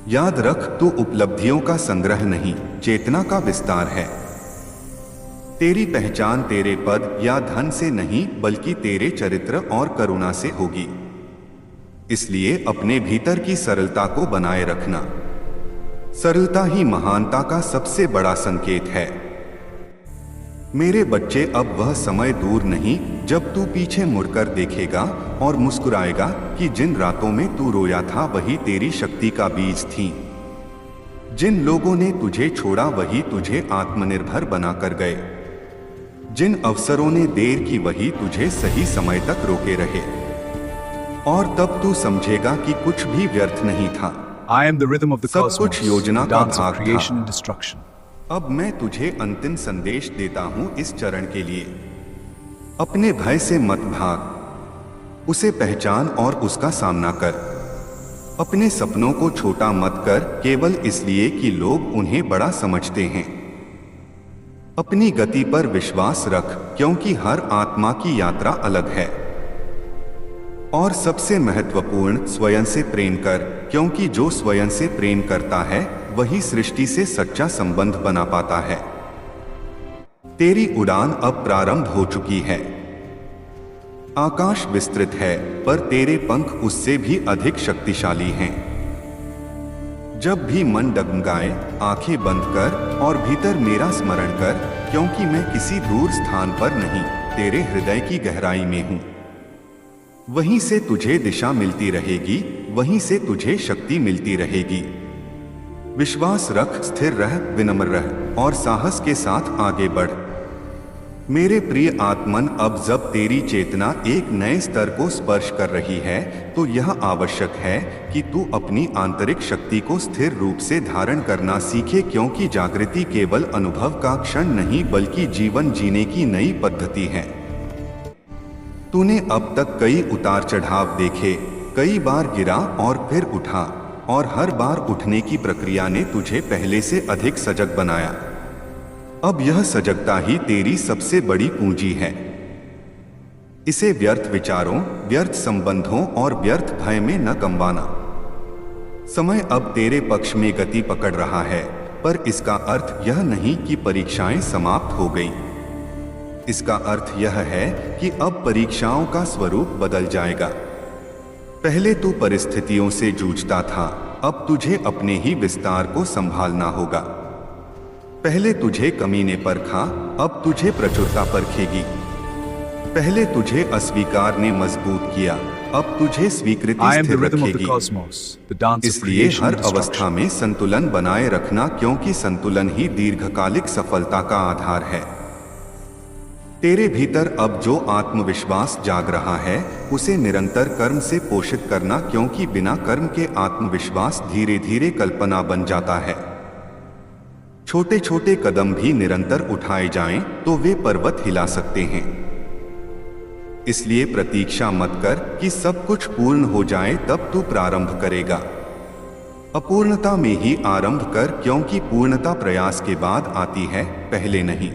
S1: याद रख, तू उपलब्धियों का संग्रह नहीं, चेतना का विस्तार है। तेरी पहचान तेरे पद या धन से नहीं बल्कि तेरे चरित्र और करुणा से होगी। इसलिए अपने भीतर की सरलता को बनाए रखना। सरलता ही महानता का सबसे बड़ा संकेत है। मेरे बच्चे, अब वह समय दूर नहीं जब तू पीछे मुड़कर देखेगा और मुस्कुराएगा कि जिन रातों में तू रोया था वही तेरी शक्ति का बीज थी। जिन लोगों ने तुझे छोड़ा वही तुझे आत्मनिर्भर बनाकर गए। जिन अवसरों ने देर की वही तुझे सही समय तक रोके रहे। और तब तू समझेगा कि कुछ भी व्यर्थ नहीं था। सब कुछ योजना का भाग था। अब मैं तुझे अंतिम संदेश देता हूं इस चरण के लिए। अपने भय से मत भाग, उसे पहचान और उसका सामना कर। अपने सपनों को छोटा मत कर केवल इसलिए कि लोग उन्हें बड़ा समझते हैं। अपनी गति पर विश्वास रख क्योंकि हर आत्मा की यात्रा अलग है। और सबसे महत्वपूर्ण, स्वयं से प्रेम कर क्योंकि जो स्वयं से प्रेम करता है वही सृष्टि से सच्चा संबंध बना पाता है। तेरी उड़ान अब प्रारंभ हो चुकी है। आकाश विस्तृत है पर तेरे पंख उससे भी अधिक शक्तिशाली हैं। जब भी मन डगमगाए, आंखें बंद कर और भीतर मेरा स्मरण कर, क्योंकि मैं किसी दूर स्थान पर नहीं, तेरे हृदय की गहराई में हूं। वहीं से तुझे दिशा मिलती रहेगी, वहीं से तुझे शक्ति मिलती रहेगी। विश्वास रख, स्थिर रह, विनम्र रह और साहस के साथ आगे बढ़। मेरे प्रिय आत्मन, अब जब तेरी चेतना एक नए स्तर को स्पर्श कर रही है तो यह आवश्यक है कि तू अपनी आंतरिक शक्ति को स्थिर रूप से धारण करना सीखे, क्योंकि जागृति केवल अनुभव का क्षण नहीं बल्कि जीवन जीने की नई पद्धति है। तूने अब तक कई उतार चढ़ाव देखे, कई बार गिरा और फिर उठा, और हर बार उठने की प्रक्रिया ने तुझे पहले से अधिक सजग बनाया। अब यह सजगता ही तेरी सबसे बड़ी पूंजी है। इसे व्यर्थ विचारों, व्यर्थ संबंधों और व्यर्थ भय में न गंवाना। समय अब तेरे पक्ष में गति पकड़ रहा है, पर इसका अर्थ यह नहीं कि परीक्षाएं समाप्त हो गई। इसका अर्थ यह है कि अब परीक्षाओं का स्वरूप बदल जाएगा। पहले तू परिस्थितियों से जूझता था, अब तुझे अपने ही विस्तार को संभालना होगा। पहले तुझे कमी ने परखा, अब तुझे प्रचुरता परखेगी। पहले तुझे अस्वीकार ने मजबूत किया, अब तुझे स्वीकृति स्थिर रखेगी। इसलिए हर अवस्था में संतुलन बनाए रखना, क्योंकि संतुलन ही दीर्घकालिक सफलता का आधार है। तेरे भीतर अब जो आत्मविश्वास जाग रहा है उसे निरंतर कर्म से पोषित करना, क्योंकि बिना कर्म के आत्मविश्वास धीरे धीरे कल्पना बन जाता है। छोटे छोटे कदम भी निरंतर उठाए जाएं तो वे पर्वत हिला सकते हैं। इसलिए प्रतीक्षा मत कर कि सब कुछ पूर्ण हो जाए तब तू प्रारंभ करेगा। अपूर्णता में ही आरंभ कर, क्योंकि पूर्णता प्रयास के बाद आती है, पहले नहीं।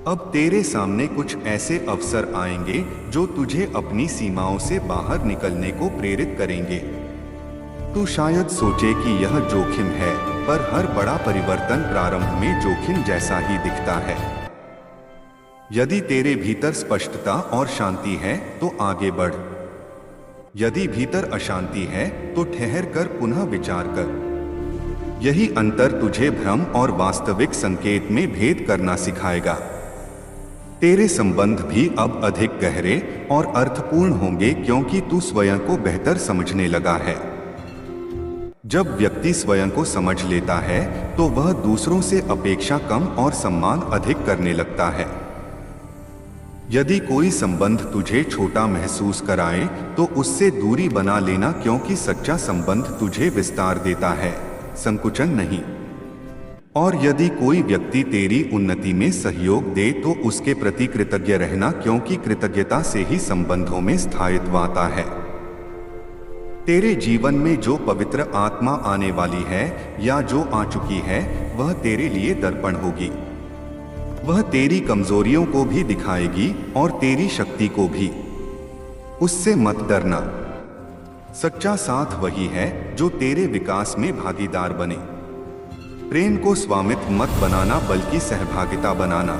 S1: अब तेरे सामने कुछ ऐसे अवसर आएंगे जो तुझे अपनी सीमाओं से बाहर निकलने को प्रेरित करेंगे। तू शायद सोचे कि यह जोखिम है, पर हर बड़ा परिवर्तन प्रारंभ में जोखिम जैसा ही दिखता है। यदि तेरे भीतर स्पष्टता और शांति है तो आगे बढ़। यदि भीतर अशांति है तो ठहर कर पुनः विचार कर। यही अंतर तुझे भ्रम और वास्तविक संकेत में भेद करना सिखाएगा। तेरे संबंध भी अब अधिक गहरे और अर्थपूर्ण होंगे, क्योंकि तू स्वयं को बेहतर समझने लगा है। जब व्यक्ति स्वयं को समझ लेता है तो वह दूसरों से अपेक्षा कम और सम्मान अधिक करने लगता है। यदि कोई संबंध तुझे छोटा महसूस कराए तो उससे दूरी बना लेना, क्योंकि सच्चा संबंध तुझे विस्तार देता है, संकुचन नहीं। और यदि कोई व्यक्ति तेरी उन्नति में सहयोग दे तो उसके प्रति कृतज्ञ रहना, क्योंकि कृतज्ञता से ही संबंधों में स्थायित्व आता है। तेरे जीवन में जो पवित्र आत्मा आने वाली है या जो आ चुकी है, वह तेरे लिए दर्पण होगी। वह तेरी कमजोरियों को भी दिखाएगी और तेरी शक्ति को भी। उससे मत डरना। सच्चा साथ वही है जो तेरे विकास में भागीदार बने। प्रेम को स्वामित्व मत बनाना बल्कि सहभागिता बनाना।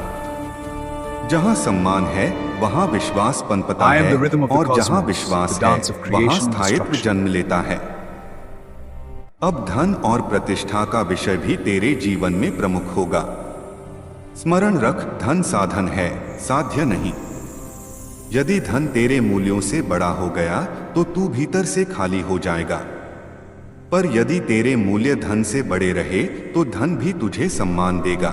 S1: जहां सम्मान है वहां विश्वास पनपता है, और जहां विश्वास है वहां स्थायित्व जन्म लेता है। अब धन और प्रतिष्ठा का विषय भी तेरे जीवन में प्रमुख होगा। स्मरण रख, धन साधन है, साध्य नहीं। यदि धन तेरे मूल्यों से बड़ा हो गया तो तू भीतर से खाली हो जाएगा। पर यदि तेरे मूल्य धन से बड़े रहे तो धन भी तुझे सम्मान देगा।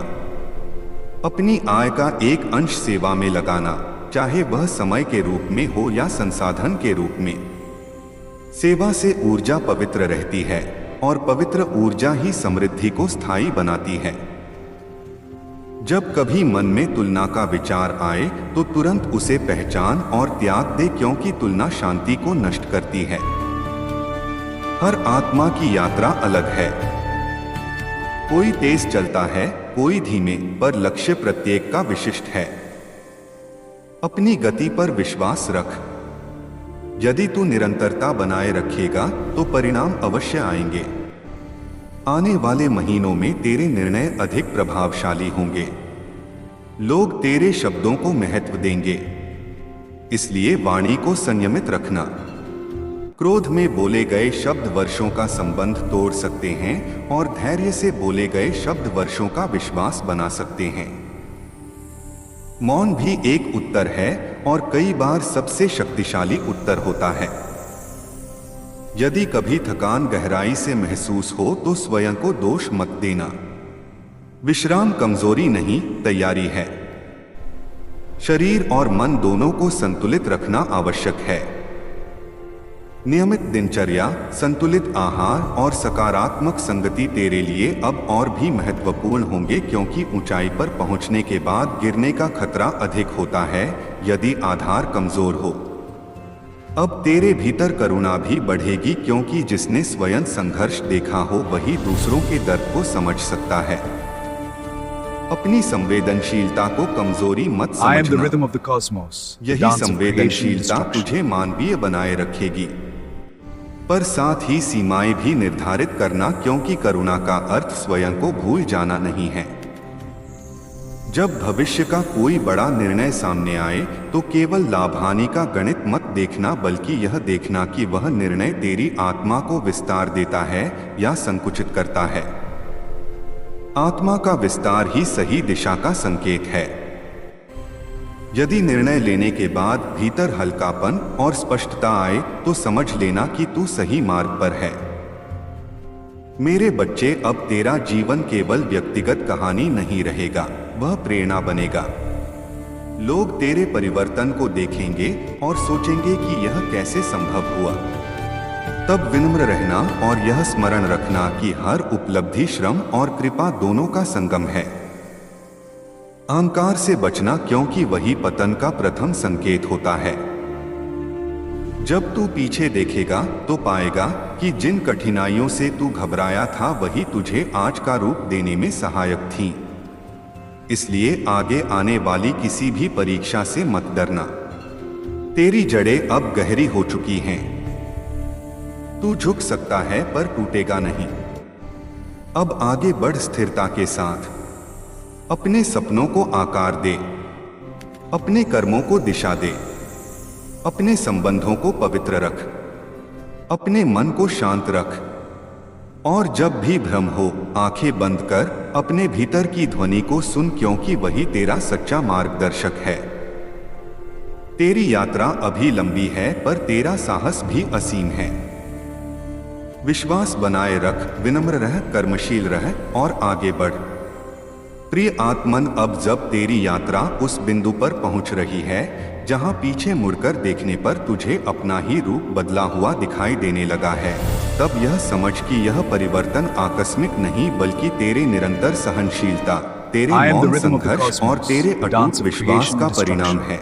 S1: अपनी आय का एक अंश सेवा में लगाना, चाहे वह समय के रूप में हो या संसाधन के रूप में। सेवा से ऊर्जा पवित्र रहती है और पवित्र ऊर्जा ही समृद्धि को स्थायी बनाती है। जब कभी मन में तुलना का विचार आए तो तुरंत उसे पहचान और त्याग दे, क्योंकि तुलना शांति को नष्ट करती है। हर आत्मा की यात्रा अलग है। कोई तेज चलता है, कोई धीमे, पर लक्ष्य प्रत्येक का विशिष्ट है। अपनी गति पर विश्वास रख। यदि तू निरंतरता बनाए रखेगा तो परिणाम अवश्य आएंगे। आने वाले महीनों में तेरे निर्णय अधिक प्रभावशाली होंगे। लोग तेरे शब्दों को महत्व देंगे, इसलिए वाणी को संयमित रखना। क्रोध में बोले गए शब्द वर्षों का संबंध तोड़ सकते हैं और धैर्य से बोले गए शब्द वर्षों का विश्वास बना सकते हैं। मौन भी एक उत्तर है और कई बार सबसे शक्तिशाली उत्तर होता है। यदि कभी थकान गहराई से महसूस हो तो स्वयं को दोष मत देना। विश्राम कमजोरी नहीं, तैयारी है। शरीर और मन दोनों को संतुलित रखना आवश्यक है। नियमित दिनचर्या, संतुलित आहार और सकारात्मक संगति तेरे लिए अब और भी महत्वपूर्ण होंगे, क्योंकि ऊंचाई पर पहुंचने के बाद गिरने का खतरा अधिक होता है यदि आधार कमजोर हो। अब तेरे भीतर करुणा भी बढ़ेगी, क्योंकि जिसने स्वयं संघर्ष देखा हो वही दूसरों के दर्द को समझ सकता है। अपनी संवेदनशीलता को कमजोरी मत समझना। यही संवेदनशीलता तुझे मानवीय बनाए रखेगी। पर साथ ही सीमाएं भी निर्धारित करना, क्योंकि करुणा का अर्थ स्वयं को भूल जाना नहीं है। जब भविष्य का कोई बड़ा निर्णय सामने आए तो केवल लाभ हानि का गणित मत देखना, बल्कि यह देखना कि वह निर्णय तेरी आत्मा को विस्तार देता है या संकुचित करता है। आत्मा का विस्तार ही सही दिशा का संकेत है। यदि निर्णय लेने के बाद भीतर हल्कापन और स्पष्टता आए तो समझ लेना कि तू सही मार्ग पर है। मेरे बच्चे, अब तेरा जीवन केवल व्यक्तिगत कहानी नहीं रहेगा, वह प्रेरणा बनेगा। लोग तेरे परिवर्तन को देखेंगे और सोचेंगे कि यह कैसे संभव हुआ। तब विनम्र रहना और यह स्मरण रखना कि हर उपलब्धि श्रम और कृपा दोनों का संगम है। अहंकार से बचना, क्योंकि वही पतन का प्रथम संकेत होता है। जब तू पीछे देखेगा तो पाएगा कि जिन कठिनाइयों से तू घबराया था वही तुझे आज का रूप देने में सहायक थी। इसलिए आगे आने वाली किसी भी परीक्षा से मत डरना। तेरी जड़ें अब गहरी हो चुकी हैं। तू झुक सकता है पर टूटेगा नहीं। अब आगे बढ़ स्थिरता के साथ। अपने सपनों को आकार दे, अपने कर्मों को दिशा दे, अपने संबंधों को पवित्र रख, अपने मन को शांत रख। और जब भी भ्रम हो, आंखें बंद कर अपने भीतर की ध्वनि को सुन, क्योंकि वही तेरा सच्चा मार्गदर्शक है। तेरी यात्रा अभी लंबी है पर तेरा साहस भी असीम है। विश्वास बनाए रख, विनम्र रह, कर्मशील रह और आगे बढ़। प्रिय आत्मन, अब जब तेरी यात्रा उस बिंदु पर पहुंच रही है जहां पीछे मुड़कर देखने पर तुझे अपना ही रूप बदला हुआ दिखाई देने लगा है, तब यह समझ कि यह परिवर्तन आकस्मिक नहीं बल्कि तेरे निरंतर सहनशीलता, तेरे मौन संघर्ष और तेरे अटूट विश्वास का परिणाम है।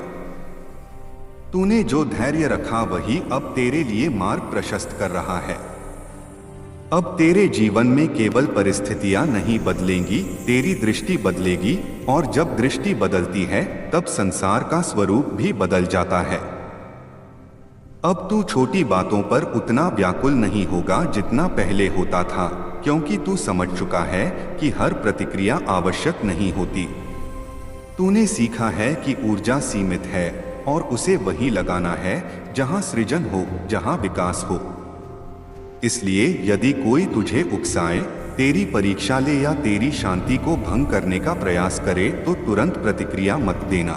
S1: तूने जो धैर्य रखा वही अब तेरे लिए मार्ग प्रशस्त कर रहा है। अब तेरे जीवन में केवल परिस्थितियां नहीं बदलेंगी, तेरी दृष्टि बदलेगी, और जब दृष्टि बदलती है तब संसार का स्वरूप भी बदल जाता है। अब तू छोटी बातों पर उतना व्याकुल नहीं होगा जितना पहले होता था, क्योंकि तू समझ चुका है कि हर प्रतिक्रिया आवश्यक नहीं होती। तूने सीखा है कि ऊर्जा सीमित है और उसे वहीं लगाना है जहां सृजन हो, जहां विकास हो। इसलिए यदि कोई तुझे उकसाए, तेरी परीक्षा ले या तेरी शांति को भंग करने का प्रयास करे तो तुरंत प्रतिक्रिया मत देना।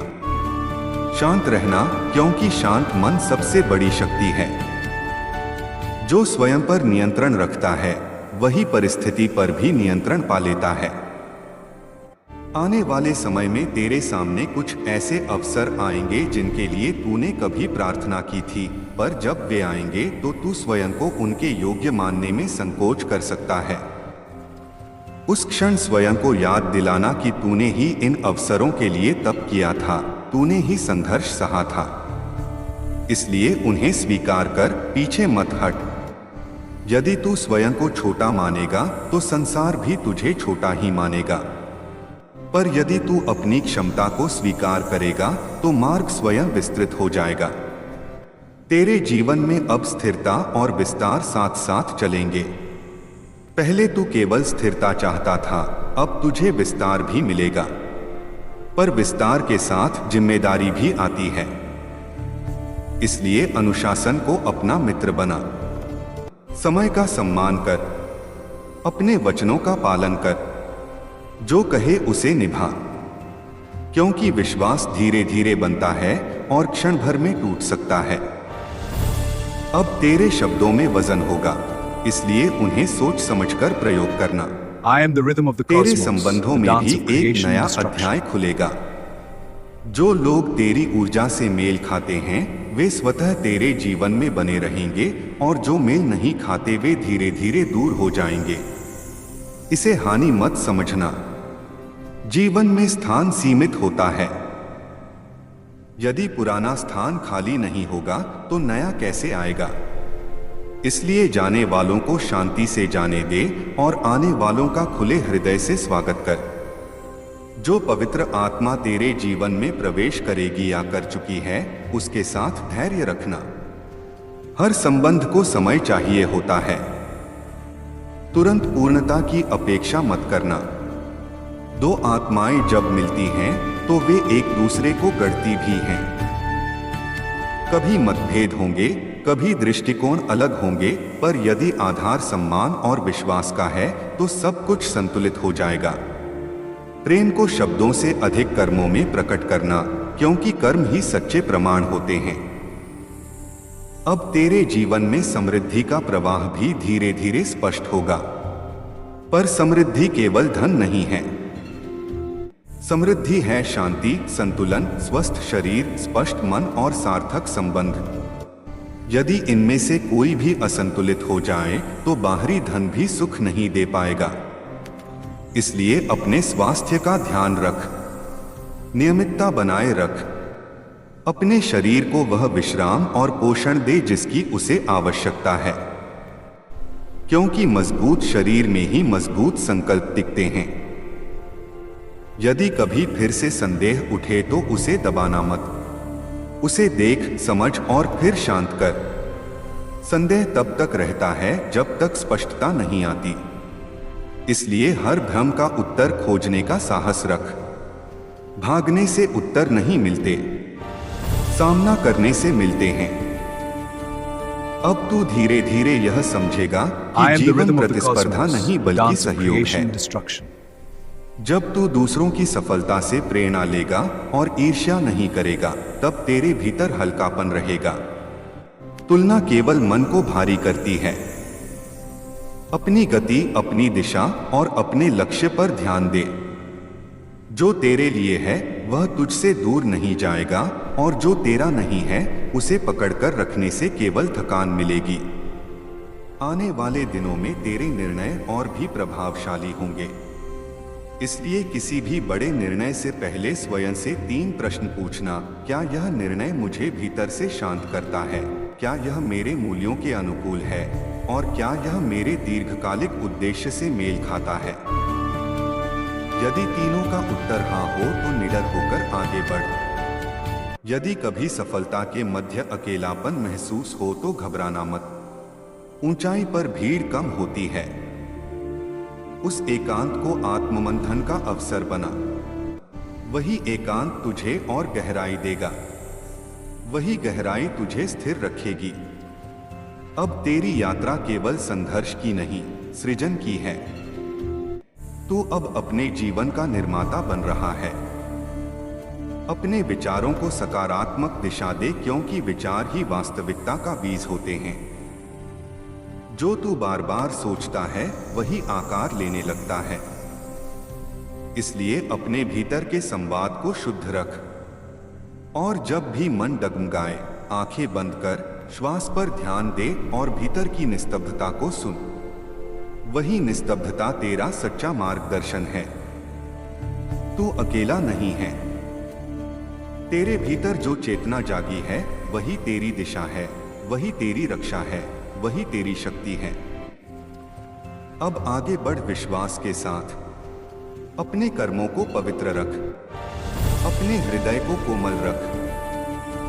S1: शांत रहना, क्योंकि शांत मन सबसे बड़ी शक्ति है। जो स्वयं पर नियंत्रण रखता है वही परिस्थिति पर भी नियंत्रण पा लेता है। आने वाले समय में तेरे सामने कुछ ऐसे अवसर आएंगे जिनके लिए तूने कभी प्रार्थना की थी, पर जब वे आएंगे तो तू स्वयं को उनके योग्य मानने में संकोच कर सकता है। उस क्षण स्वयं को याद दिलाना कि तूने ही इन अवसरों के लिए तप किया था, तूने ही संघर्ष सहा था। इसलिए उन्हें स्वीकार कर, पीछे मत हट। यदि तू स्वयं को छोटा मानेगा तो संसार भी तुझे छोटा ही मानेगा, पर यदि तू अपनी क्षमता को स्वीकार करेगा तो मार्ग स्वयं विस्तृत हो जाएगा। तेरे जीवन में अब स्थिरता और विस्तार साथ साथ चलेंगे। पहले तू केवल स्थिरता चाहता था, अब तुझे विस्तार भी मिलेगा, पर विस्तार के साथ जिम्मेदारी भी आती है। इसलिए अनुशासन को अपना मित्र बना। समय का सम्मान कर, अपने वचनों का पालन कर, जो कहे उसे निभा, क्योंकि विश्वास धीरे धीरे बनता है और क्षण भर में टूट सकता है। अब तेरे शब्दों में वजन होगा, इसलिए उन्हें सोच समझकर प्रयोग करना। तेरे संबंधों में भी एक नया अध्याय खुलेगा। जो लोग तेरी ऊर्जा से मेल खाते हैं वे स्वतः तेरे जीवन में बने रहेंगे, और जो मेल नहीं खाते वे धीरे धीरे दूर हो जाएंगे। इसे हानि मत समझना। जीवन में स्थान सीमित होता है। यदि पुराना स्थान खाली नहीं होगा तो नया कैसे आएगा? इसलिए जाने वालों को शांति से जाने दे और आने वालों का खुले हृदय से स्वागत कर। जो पवित्र आत्मा तेरे जीवन में प्रवेश करेगी या कर चुकी है उसके साथ धैर्य रखना। हर संबंध को समय चाहिए होता है, तुरंत पूर्णता की अपेक्षा मत करना। दो आत्माएं जब मिलती हैं तो वे एक दूसरे को गढ़ती भी हैं। कभी मतभेद होंगे, कभी दृष्टिकोण अलग होंगे, पर यदि आधार सम्मान और विश्वास का है तो सब कुछ संतुलित हो जाएगा। प्रेम को शब्दों से अधिक कर्मों में प्रकट करना, क्योंकि कर्म ही सच्चे प्रमाण होते हैं। अब तेरे जीवन में समृद्धि का प्रवाह भी धीरे धीरे स्पष्ट होगा, पर समृद्धि केवल धन नहीं है। समृद्धि है शांति, संतुलन, स्वस्थ शरीर, स्पष्ट मन और सार्थक संबंध। यदि इनमें से कोई भी असंतुलित हो जाए तो बाहरी धन भी सुख नहीं दे पाएगा। इसलिए अपने स्वास्थ्य का ध्यान रख, नियमितता बनाए रख। अपने शरीर को वह विश्राम और पोषण दे जिसकी उसे आवश्यकता है, क्योंकि मजबूत शरीर में ही मजबूत संकल्प टिकते हैं। यदि कभी फिर से संदेह उठे तो उसे दबाना मत। उसे देख, समझ और फिर शांत कर। संदेह तब तक रहता है जब तक स्पष्टता नहीं आती। इसलिए हर भ्रम का उत्तर खोजने का साहस रख। भागने से उत्तर नहीं मिलते, सामना करने से मिलते हैं। अब तू धीरे धीरे यह समझेगा कि जीवन प्रतिस्पर्धा नहीं बल्कि सहयोग है। जब तू दूसरों की सफलता से प्रेरणा लेगा और ईर्ष्या नहीं करेगा तब तेरे भीतर हल्कापन रहेगा। तुलना केवल मन को भारी करती है। अपनी गति, अपनी दिशा और अपने लक्ष्य पर ध्यान दे। जो तेरे लिए है वह तुझसे दूर नहीं जाएगा और जो तेरा नहीं है उसे पकड़कर रखने से केवल थकान मिलेगी। आने वाले दिनों में तेरे निर्णय और भी प्रभावशाली होंगे। इसलिए किसी भी बड़े निर्णय से पहले स्वयं से 3 प्रश्न पूछना। क्या यह निर्णय मुझे भीतर से शांत करता है? क्या यह मेरे मूल्यों के अनुकूल है? और क्या यह मेरे दीर्घकालिक उद्देश्य से मेल खाता है? यदि तीनों का उत्तर हाँ हो तो निडर होकर आगे बढ़। यदि कभी सफलता के मध्य अकेलापन महसूस हो तो घबराना मत। ऊंचाई पर भीड़ कम होती है। उस एकांत को आत्ममंथन का अवसर बना। वही एकांत तुझे और गहराई देगा। वही गहराई तुझे स्थिर रखेगी। अब तेरी यात्रा केवल संघर्ष की नहीं, सृजन की है। तू अब अपने जीवन का निर्माता बन रहा है। अपने विचारों को सकारात्मक दिशा दे, क्योंकि विचार ही वास्तविकता का बीज होते हैं। जो तू बार बार सोचता है वही आकार लेने लगता है। इसलिए अपने भीतर के संवाद को शुद्ध रख। और जब भी मन डगमगाए, आंखें बंद कर श्वास पर ध्यान दे और भीतर की निस्तब्धता को सुन। वही निस्तब्धता तेरा सच्चा मार्गदर्शन है। तू अकेला नहीं है। तेरे भीतर जो चेतना जागी है वही तेरी दिशा है, वही तेरी रक्षा है, वही तेरी शक्ति है। अब आगे बढ़ विश्वास के साथ। अपने कर्मों को पवित्र रख। अपने हृदय को कोमल रख।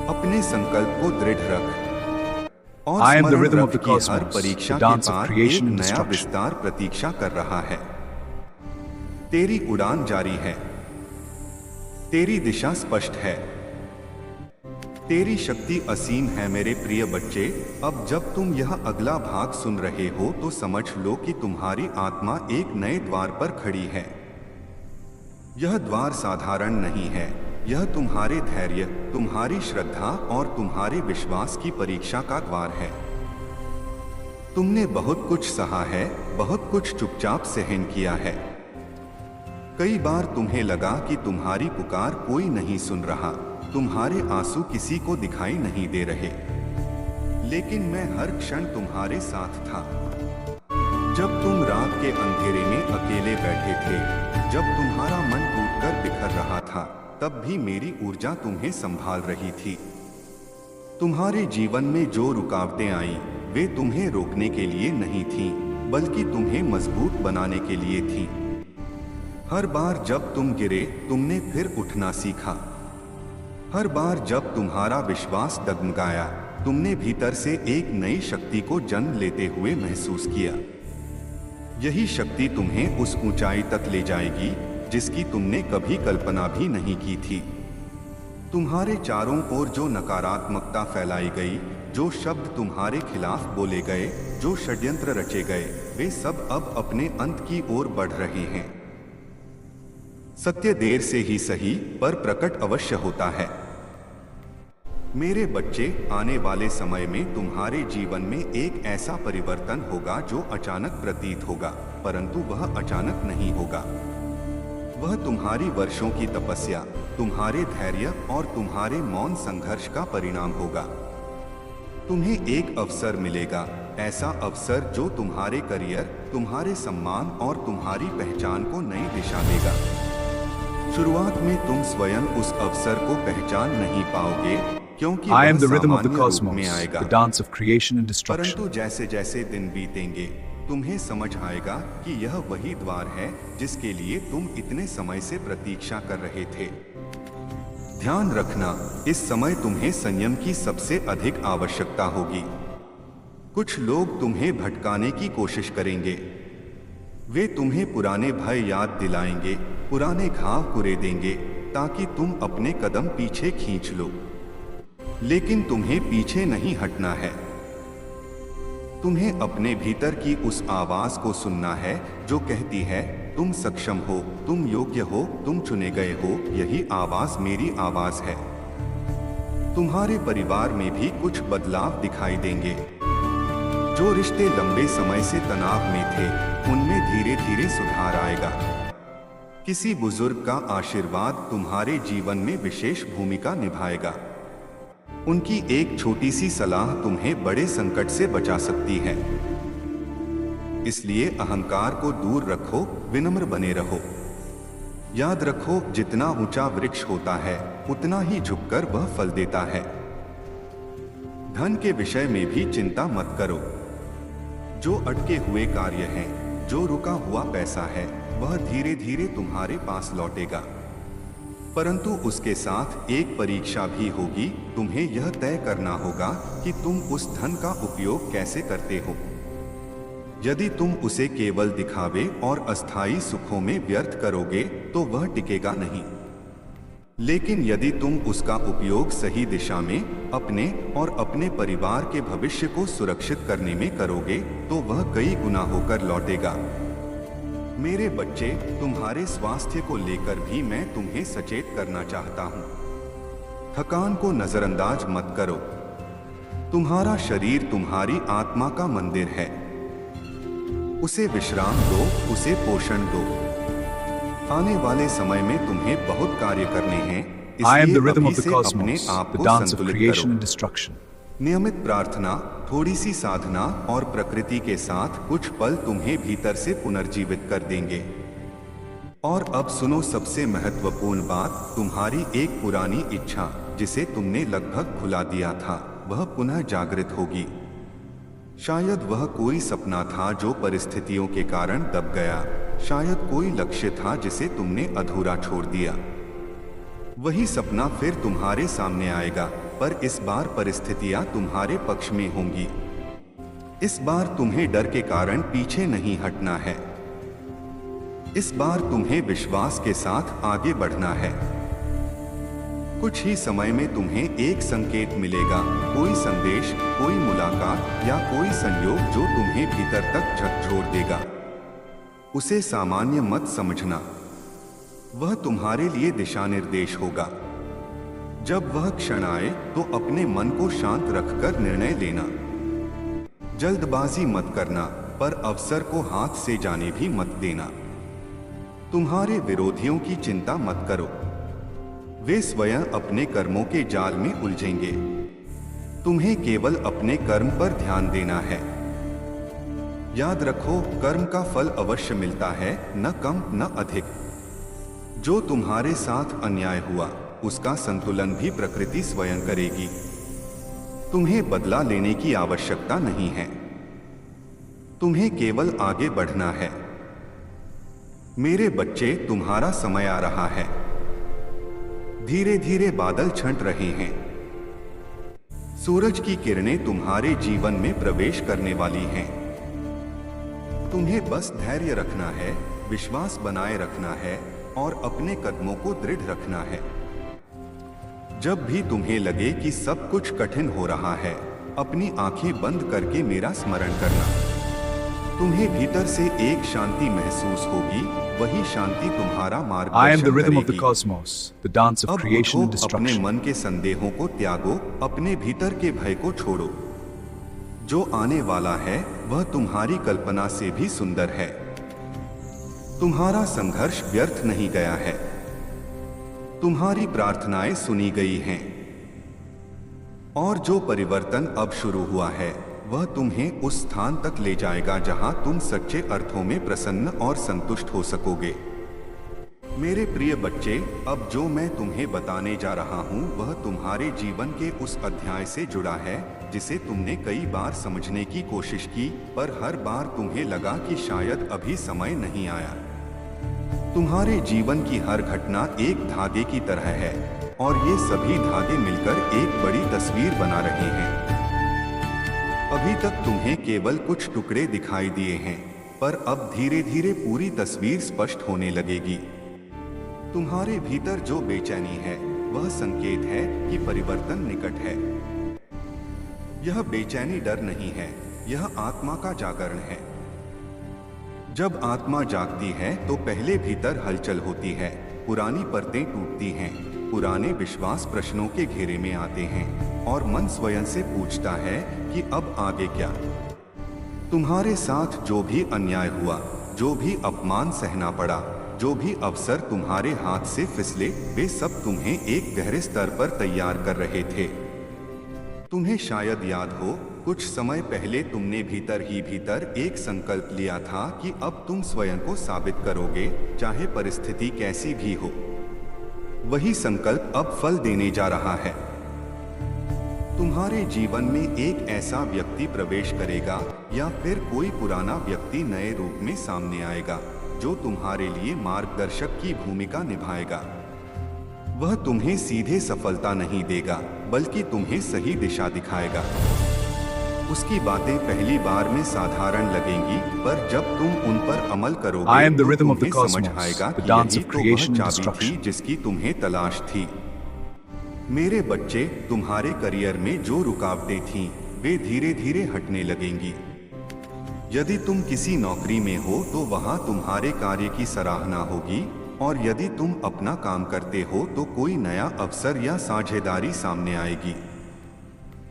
S1: अपने संकल्प को दृढ़ रख। और
S2: I am the
S1: स्मरण
S2: rhythm of
S1: रख
S2: the
S1: कि हर
S2: cosmos,
S1: परीक्षा
S2: the
S1: के
S2: dance of
S1: पार एक
S2: creation and
S1: नया
S2: destruction.
S1: विस्तार प्रतीक्षा कर रहा है। तेरी उड़ान जारी है। तेरी दिशा स्पष्ट है। तेरी शक्ति असीम है मेरे प्रिय बच्चे। अब जब तुम यह अगला भाग सुन रहे हो तो समझ लो कि तुम्हारी आत्मा एक नए द्वार पर खड़ी है। यह द्वार साधारण नहीं है। यह तुम्हारे धैर्य, तुम्हारी श्रद्धा और तुम्हारे विश्वास की परीक्षा का द्वार है। तुमने बहुत कुछ सहा है, बहुत कुछ चुपचाप सहन किया है। कई बार तुम्हें लगा कि तुम्हारी पुकार कोई नहीं सुन रहा, तुम्हारे आंसू किसी को दिखाई नहीं दे रहे। लेकिन मैं हर क्षण तुम्हारे साथ था। जब तुम रात के अंधेरे में अकेले बैठे थे, जब तुम्हारा मन टूटकर बिखर रहा था, तब भी मेरी ऊर्जा तुम्हें संभाल रही थी। तुम्हारे जीवन में जो रुकावटें आईं, वे तुम्हें रोकने के लिए नहीं थीं, बल्कि तुम्हें मजबूत बनाने के लिए थीं। हर बार जब तुम गिरे, तुमने फिर उठना सीखा। हर बार जब तुम्हारा विश्वास डगमगाया, तुमने भीतर से एक नई शक्ति को जन्म लेते हुए महसूस किया। यही शक्ति तुम्हें उस ऊंचाई तक ले जाएगी जिसकी तुमने कभी कल्पना भी नहीं की थी। तुम्हारे चारों ओर जो नकारात्मकता फैलाई गई, जो शब्द तुम्हारे खिलाफ बोले गए, जो षड्यंत्र रचे गए, वे सब अब अपने अंत की ओर बढ़ रहे हैं। सत्य देर से ही सही पर प्रकट अवश्य होता है। मेरे बच्चे, आने वाले समय में तुम्हारे जीवन में एक ऐसा परिवर्तन होगा जो अचानक प्रतीत होगा, परंतु वह अचानक नहीं होगा। वह तुम्हारी वर्षों की तपस्या, तुम्हारे धैर्य और तुम्हारे मौन संघर्ष का परिणाम होगा। तुम्हें एक अवसर मिलेगा, ऐसा अवसर जो तुम्हारे करियर, तुम्हारे सम्मान और तुम्हारी पहचान को नई दिशा देगा। शुरुआत में तुम स्वयं उस अवसर को पहचान नहीं पाओगे, क्योंकि
S2: I am
S1: वह
S2: the rhythm of the
S1: सामान्य रूप
S2: cosmos,
S1: में आएगा।
S2: the dance of creation and destruction.
S1: परंतु जैसे जैसे दिन बीतेंगे, तुम्हें समझ आएगा कि यह वही द्वार है जिसके लिए तुम इतने समय से प्रतीक्षा कर रहे थे। ध्यान रखना, इस समय तुम्हें संयम की सबसे अधिक आवश्यकता होगी। कुछ लोग तुम्हें भटकाने की कोशिश करेंगे। वे तुम्हें पुराने भय याद दिलाएंगे, पुराने घाव कुरेदेंगे, ताकि तुम अपने कदम पीछे खींच लो। लेकिन तुम्हें पीछे नहीं हटना है। तुम्हें अपने भीतर की उस आवाज को सुनना है जो कहती है, तुम सक्षम हो, तुम योग्य हो, तुम चुने गए हो। यही आवाज मेरी आवाज है। तुम्हारे परिवार में भी कुछ बदलाव दिखाई देंगे। जो रिश्ते लंबे समय से तनाव में थे, उनमें धीरे धीरे सुधार आएगा। किसी बुजुर्ग का आशीर्वाद तुम्हारे जीवन में विशेष भूमिका निभाएगा। उनकी एक छोटी सी सलाह तुम्हें बड़े संकट से बचा सकती है। इसलिए अहंकार को दूर रखो, विनम्र बने रहो। याद रखो, जितना ऊंचा वृक्ष होता है, उतना ही झुककर वह फल देता है। धन के विषय में भी चिंता मत करो। जो अटके हुए कार्य हैं, जो रुका हुआ पैसा है, वह धीरे धीरे तुम्हारे पास लौटेगा। परंतु उसके साथ एक परीक्षा भी होगी। तुम्हें यह तय करना होगा कि तुम उस धन का उपयोग कैसे करते हो। यदि तुम उसे केवल दिखावे और अस्थायी सुखों में व्यर्थ करोगे तो वह टिकेगा नहीं। लेकिन यदि तुम उसका उपयोग सही दिशा में अपने और अपने परिवार के भविष्य को सुरक्षित करने में करोगे तो वह कई गुना होकर लौटेगा। मेरे बच्चे, तुम्हारे स्वास्थ्य को लेकर भी मैं तुम्हें सचेत करना चाहता हूँ। थकान को नजरअंदाज मत करो। तुम्हारा शरीर तुम्हारी आत्मा का मंदिर है। उसे विश्राम दो, उसे पोषण दो। आने वाले समय में तुम्हें बहुत कार्य करने हैं,
S2: I am the
S1: इसलिए
S2: rhythm
S1: अभी
S2: of the
S1: से अपने
S2: cosmos,
S1: आप
S2: the
S1: को
S2: dance of
S1: संतुलित
S2: creation
S1: करो।
S2: and destruction.
S1: नियमित प्रार्थना, थोड़ी सी साधना और प्रकृति के साथ कुछ पल तुम्हें भीतर से पुनर्जीवित कर देंगे। और अब सुनो सबसे महत्वपूर्ण बात, तुम्हारी एक पुरानी इच्छा जिसे तुमने लगभग भुला दिया था, वह पुनः जागृत होगी। शायद वह कोई सपना था जो परिस्थितियों के कारण दब गया। शायद कोई लक्ष्य था जिसे तुमने अधूरा छोड़ दिया। वही सपना फिर तुम्हारे सामने आएगा, पर इस बार परिस्थितियां तुम्हारे पक्ष में होंगी। इस बार तुम्हें डर के कारण पीछे नहीं हटना है। इस बार तुम्हें विश्वास के साथ आगे बढ़ना है। कुछ ही समय में तुम्हें एक संकेत मिलेगा, कोई संदेश, कोई मुलाकात या कोई संयोग जो तुम्हें भीतर तक झकझोर देगा। उसे सामान्य मत समझना, वह तुम्हारे लिए दिशा निर्देश होगा। जब वह क्षण आए तो अपने मन को शांत रखकर निर्णय लेना। जल्दबाजी मत करना, पर अवसर को हाथ से जाने भी मत देना। तुम्हारे विरोधियों की चिंता मत करो, वे स्वयं अपने कर्मों के जाल में उलझेंगे। तुम्हें केवल अपने कर्म पर ध्यान देना है। याद रखो, कर्म का फल अवश्य मिलता है, न कम न अधिक। जो तुम्हारे साथ अन्याय हुआ, उसका संतुलन भी प्रकृति स्वयं करेगी। तुम्हें बदला लेने की आवश्यकता नहीं है। तुम्हें केवल आगे बढ़ना है। मेरे बच्चे, तुम्हारा समय आ रहा है। धीरे धीरे बादल छंट रहे हैं। सूरज की किरणें तुम्हारे जीवन में प्रवेश करने वाली हैं। तुम्हें बस धैर्य रखना है, विश्वास बनाए रखना है और अपने कदमों को दृढ़ रखना है। जब भी तुम्हें लगे कि सब कुछ कठिन हो रहा है, अपनी आंखें बंद करके मेरा स्मरण करना। तुम्हें भीतर से एक शांति महसूस होगी, वही शांति तुम्हारा
S2: I am
S1: मार्गदर्शन
S2: the rhythm of the
S1: करेगी।
S2: cosmos, the dance of
S1: अब
S2: creation and
S1: उठो, अपने
S2: destruction.
S1: मन के संदेहों को त्यागो, अपने भीतर के भय को छोड़ो। जो आने वाला है वह तुम्हारी कल्पना से भी सुंदर है। तुम्हारा संघर्ष व्यर्थ नहीं गया है। तुम्हारी प्रार्थनाएं सुनी गई हैं। और जो परिवर्तन अब शुरू हुआ है वह तुम्हें उस स्थान तक ले जाएगा जहां तुम सच्चे अर्थों में प्रसन्न और संतुष्ट हो सकोगे। मेरे प्रिय बच्चे, अब जो मैं तुम्हें बताने जा रहा हूं वह तुम्हारे जीवन के उस अध्याय से जुड़ा है जिसे तुमने कई बार समझने की कोशिश की, पर हर बार तुम्हें लगा कि शायद अभी समय नहीं आया। तुम्हारे जीवन की हर घटना एक धागे की तरह है और ये सभी धागे मिलकर एक बड़ी तस्वीर बना रहे हैं। अभी तक तुम्हें केवल कुछ टुकड़े दिखाई दिए हैं, पर अब धीरे धीरे पूरी तस्वीर स्पष्ट होने लगेगी। तुम्हारे भीतर जो बेचैनी है वह संकेत है कि परिवर्तन निकट है। यह बेचैनी डर नहीं है, यह आत्मा का जागरण है। जब आत्मा जागती है तो पहले भीतर हलचल होती है, पुरानी परतें टूटती हैं, पुराने विश्वास प्रश्नों के घेरे में आते हैं और मन स्वयं से पूछता है कि अब आगे क्या। तुम्हारे साथ जो भी अन्याय हुआ, जो भी अपमान सहना पड़ा, जो भी अवसर तुम्हारे हाथ से फिसले, वे सब तुम्हें एक गहरे स्तर पर तैयार कर रहे थे। तुम्हें शायद याद हो, कुछ समय पहले तुमने भीतर ही भीतर एक संकल्प लिया था कि अब तुम स्वयं को साबित करोगे, चाहे परिस्थिति कैसी भी हो। वही संकल्प अब फल देने जा रहा है। तुम्हारे जीवन में एक ऐसा व्यक्ति प्रवेश करेगा या फिर कोई पुराना व्यक्ति नए रूप में सामने आएगा जो तुम्हारे लिए मार्गदर्शक की भूमिका निभाएगा। वह तुम्हें सीधे सफलता नहीं देगा, बल्कि तुम्हें सही दिशा दिखाएगा। उसकी बातें पहली बार में साधारण लगेंगी, पर जब तुम उन पर अमल करोगे तो तुम्हें समझ आएगा कि यही तो वह चाबी थी जिसकी तुम्हें तलाश थी। मेरे बच्चे, तुम्हारे करियर में जो रुकावटें थीं, वे धीरे धीरे हटने लगेंगी। यदि तुम किसी नौकरी में हो तो वहां तुम्हारे कार्य की सराहना होगी, और यदि तुम अपना काम करते हो तो कोई नया अवसर या साझेदारी सामने आएगी।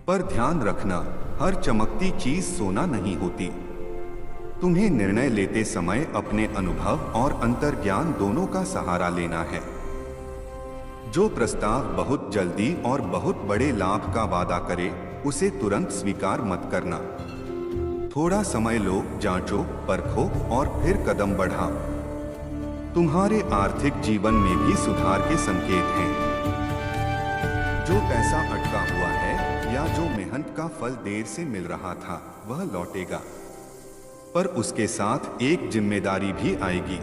S1: पर ध्यान रखना, हर चमकती चीज सोना नहीं होती। तुम्हें निर्णय लेते समय अपने अनुभव और अंतर्ज्ञान दोनों का सहारा लेना है। जो प्रस्ताव बहुत जल्दी और बहुत बड़े लाभ का वादा करे, उसे तुरंत स्वीकार मत करना। थोड़ा समय लो, जांचो, परखो और फिर कदम बढ़ाओ। तुम्हारे आर्थिक जीवन में भी सुधार के संकेत हैं। जो पैसा अटका हुआ है या जो मेहनत का फल देर से मिल रहा था, वह लौटेगा। पर उसके साथ एक जिम्मेदारी भी आएगी।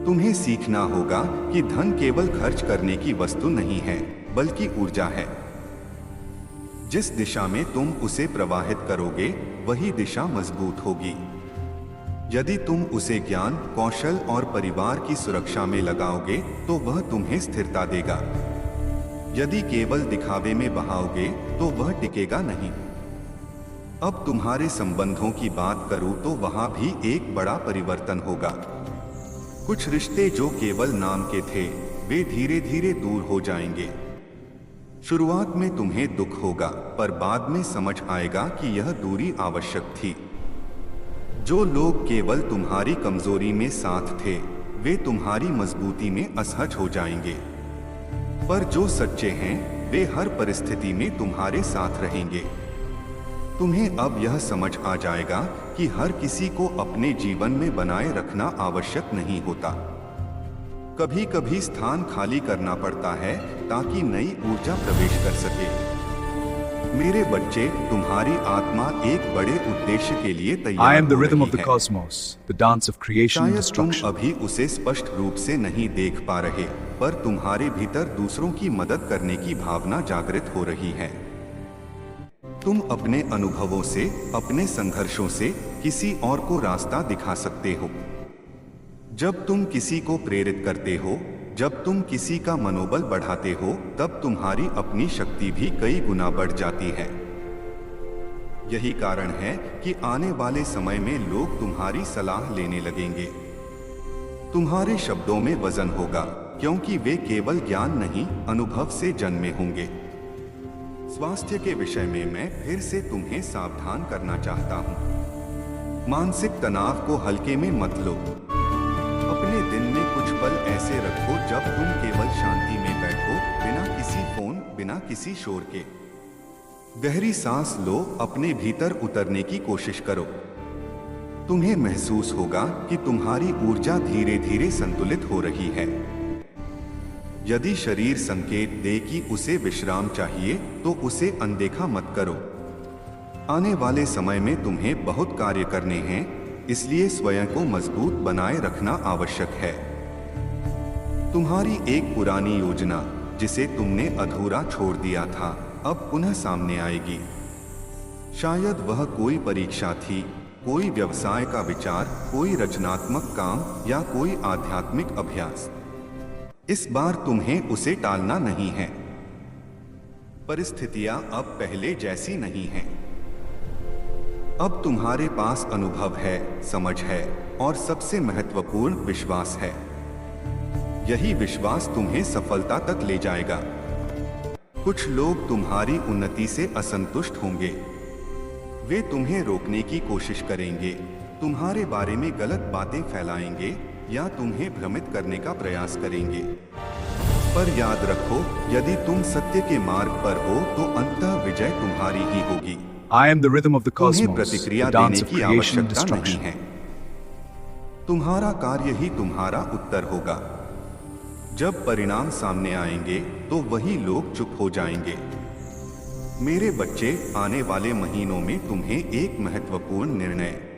S1: तुम्हें सीखना होगा कि धन केवल खर्च करने की वस्तु नहीं है, बल्कि ऊर्जा है। जिस दिशा में तुम उसे प्रवाहित करोगे, वही दिशा मजबूत होगी। यदि तुम उसे ज्ञान, कौशल और परिवार की सुरक्षा में लगाओगे तो वह तुम्हें स्थिरता देगा। यदि केवल दिखावे में बहाओगे तो वह टिकेगा नहीं। अब तुम्हारे संबंधों की बात करूं तो वहां भी एक बड़ा परिवर्तन होगा। कुछ रिश्ते जो केवल नाम के थे, वे धीरे धीरे दूर हो जाएंगे। शुरुआत में तुम्हें दुख होगा, पर बाद में समझ आएगा कि यह दूरी आवश्यक थी। जो लोग केवल तुम्हारी कमजोरी में साथ थे, वे तुम्हारी मजबूती में असहज हो जाएंगे। पर जो सच्चे हैं, वे हर परिस्थिति में तुम्हारे साथ रहेंगे। तुम्हें अब यह समझ आ जाएगा कि हर किसी को अपने जीवन में बनाए रखना आवश्यक नहीं होता। कभी कभी स्थान खाली करना पड़ता है ताकि नई ऊर्जा प्रवेश कर सके। मेरे बच्चे, तुम्हारी आत्मा एक बड़े उद्देश्य के लिए तैयार
S2: I am the
S1: हो
S2: rhythm
S1: रही
S2: of the
S1: है।
S2: cosmos, the dance of creation and
S1: शायद तुम
S2: destruction.
S1: अभी उसे स्पष्ट रूप से नहीं देख पा रहे, पर तुम्हारे भीतर दूसरों की मदद करने की भावना जागृत हो रही है। तुम अपने अनुभवों से, अपने संघर्षों से किसी और को रास्ता दिखा सकते हो। जब तुम किसी को प्रेरित करते हो, जब तुम किसी का मनोबल बढ़ाते हो, तब तुम्हारी अपनी शक्ति भी कई गुना बढ़ जाती है। यही कारण है कि आने वाले समय में लोग तुम्हारी सलाह लेने लगेंगे। तुम्हारे शब्दों में वजन होगा, क्योंकि वे केवल ज्ञान नहीं, अनुभव से जन्मे होंगे। स्वास्थ्य के विषय में मैं फिर से तुम्हें सावधान करना चाहता हूँ। मानसिक तनाव को हल्के में मत लो। अपने दिन में कुछ पल ऐसे रखो जब तुम केवल शांति में बैठो, बिना किसी फोन, बिना किसी शोर के। गहरी सांस लो, अपने भीतर उतरने की कोशिश करो। तुम्हें महसूस होगा कि तुम्हारी ऊर्जा धीरे धीरे संतुलित हो रही है। यदि शरीर संकेत दे कि उसे विश्राम चाहिए, तो उसे अनदेखा मत करो। आने वाले समय में तुम्हें बहुत कार्य करने हैं, इसलिए स्वयं को मजबूत बनाए रखना आवश्यक है। तुम्हारी एक पुरानी योजना, जिसे तुमने अधूरा छोड़ दिया था, अब पुनः सामने आएगी। शायद वह कोई परीक्षा थी, कोई व्यवसाय का विचार, कोई रचनात्मक काम या कोई आध्यात्मिक अभ्यास। इस बार तुम्हें उसे टालना नहीं है। परिस्थितियां अब पहले जैसी नहीं हैं। अब तुम्हारे पास अनुभव है, समझ है और सबसे महत्वपूर्ण विश्वास है। यही विश्वास तुम्हें सफलता तक ले जाएगा। कुछ लोग तुम्हारी उन्नति से असंतुष्ट होंगे। वे तुम्हें रोकने की कोशिश करेंगे, तुम्हारे बारे में गलत बातें फैलाएंगे या तुम्हें भ्रमित करने का प्रयास करेंगे। पर याद रखो, यदि तुम सत्य के मार्ग पर हो तो अंततः विजय तुम्हारी ही होगी।
S2: I am the rhythm of the
S1: तुम्हें
S2: cosmos,
S1: प्रतिक्रिया
S2: the dance
S1: देने
S2: of
S1: की
S2: creation and
S1: आवश्यकता नहीं
S2: destruction.
S1: है। तुम्हारा कार्य ही तुम्हारा उत्तर होगा। जब परिणाम सामने आएंगे तो वही लोग चुप हो जाएंगे। मेरे बच्चे, आने वाले महीनों में तुम्हें एक महत्वपूर्ण निर्णय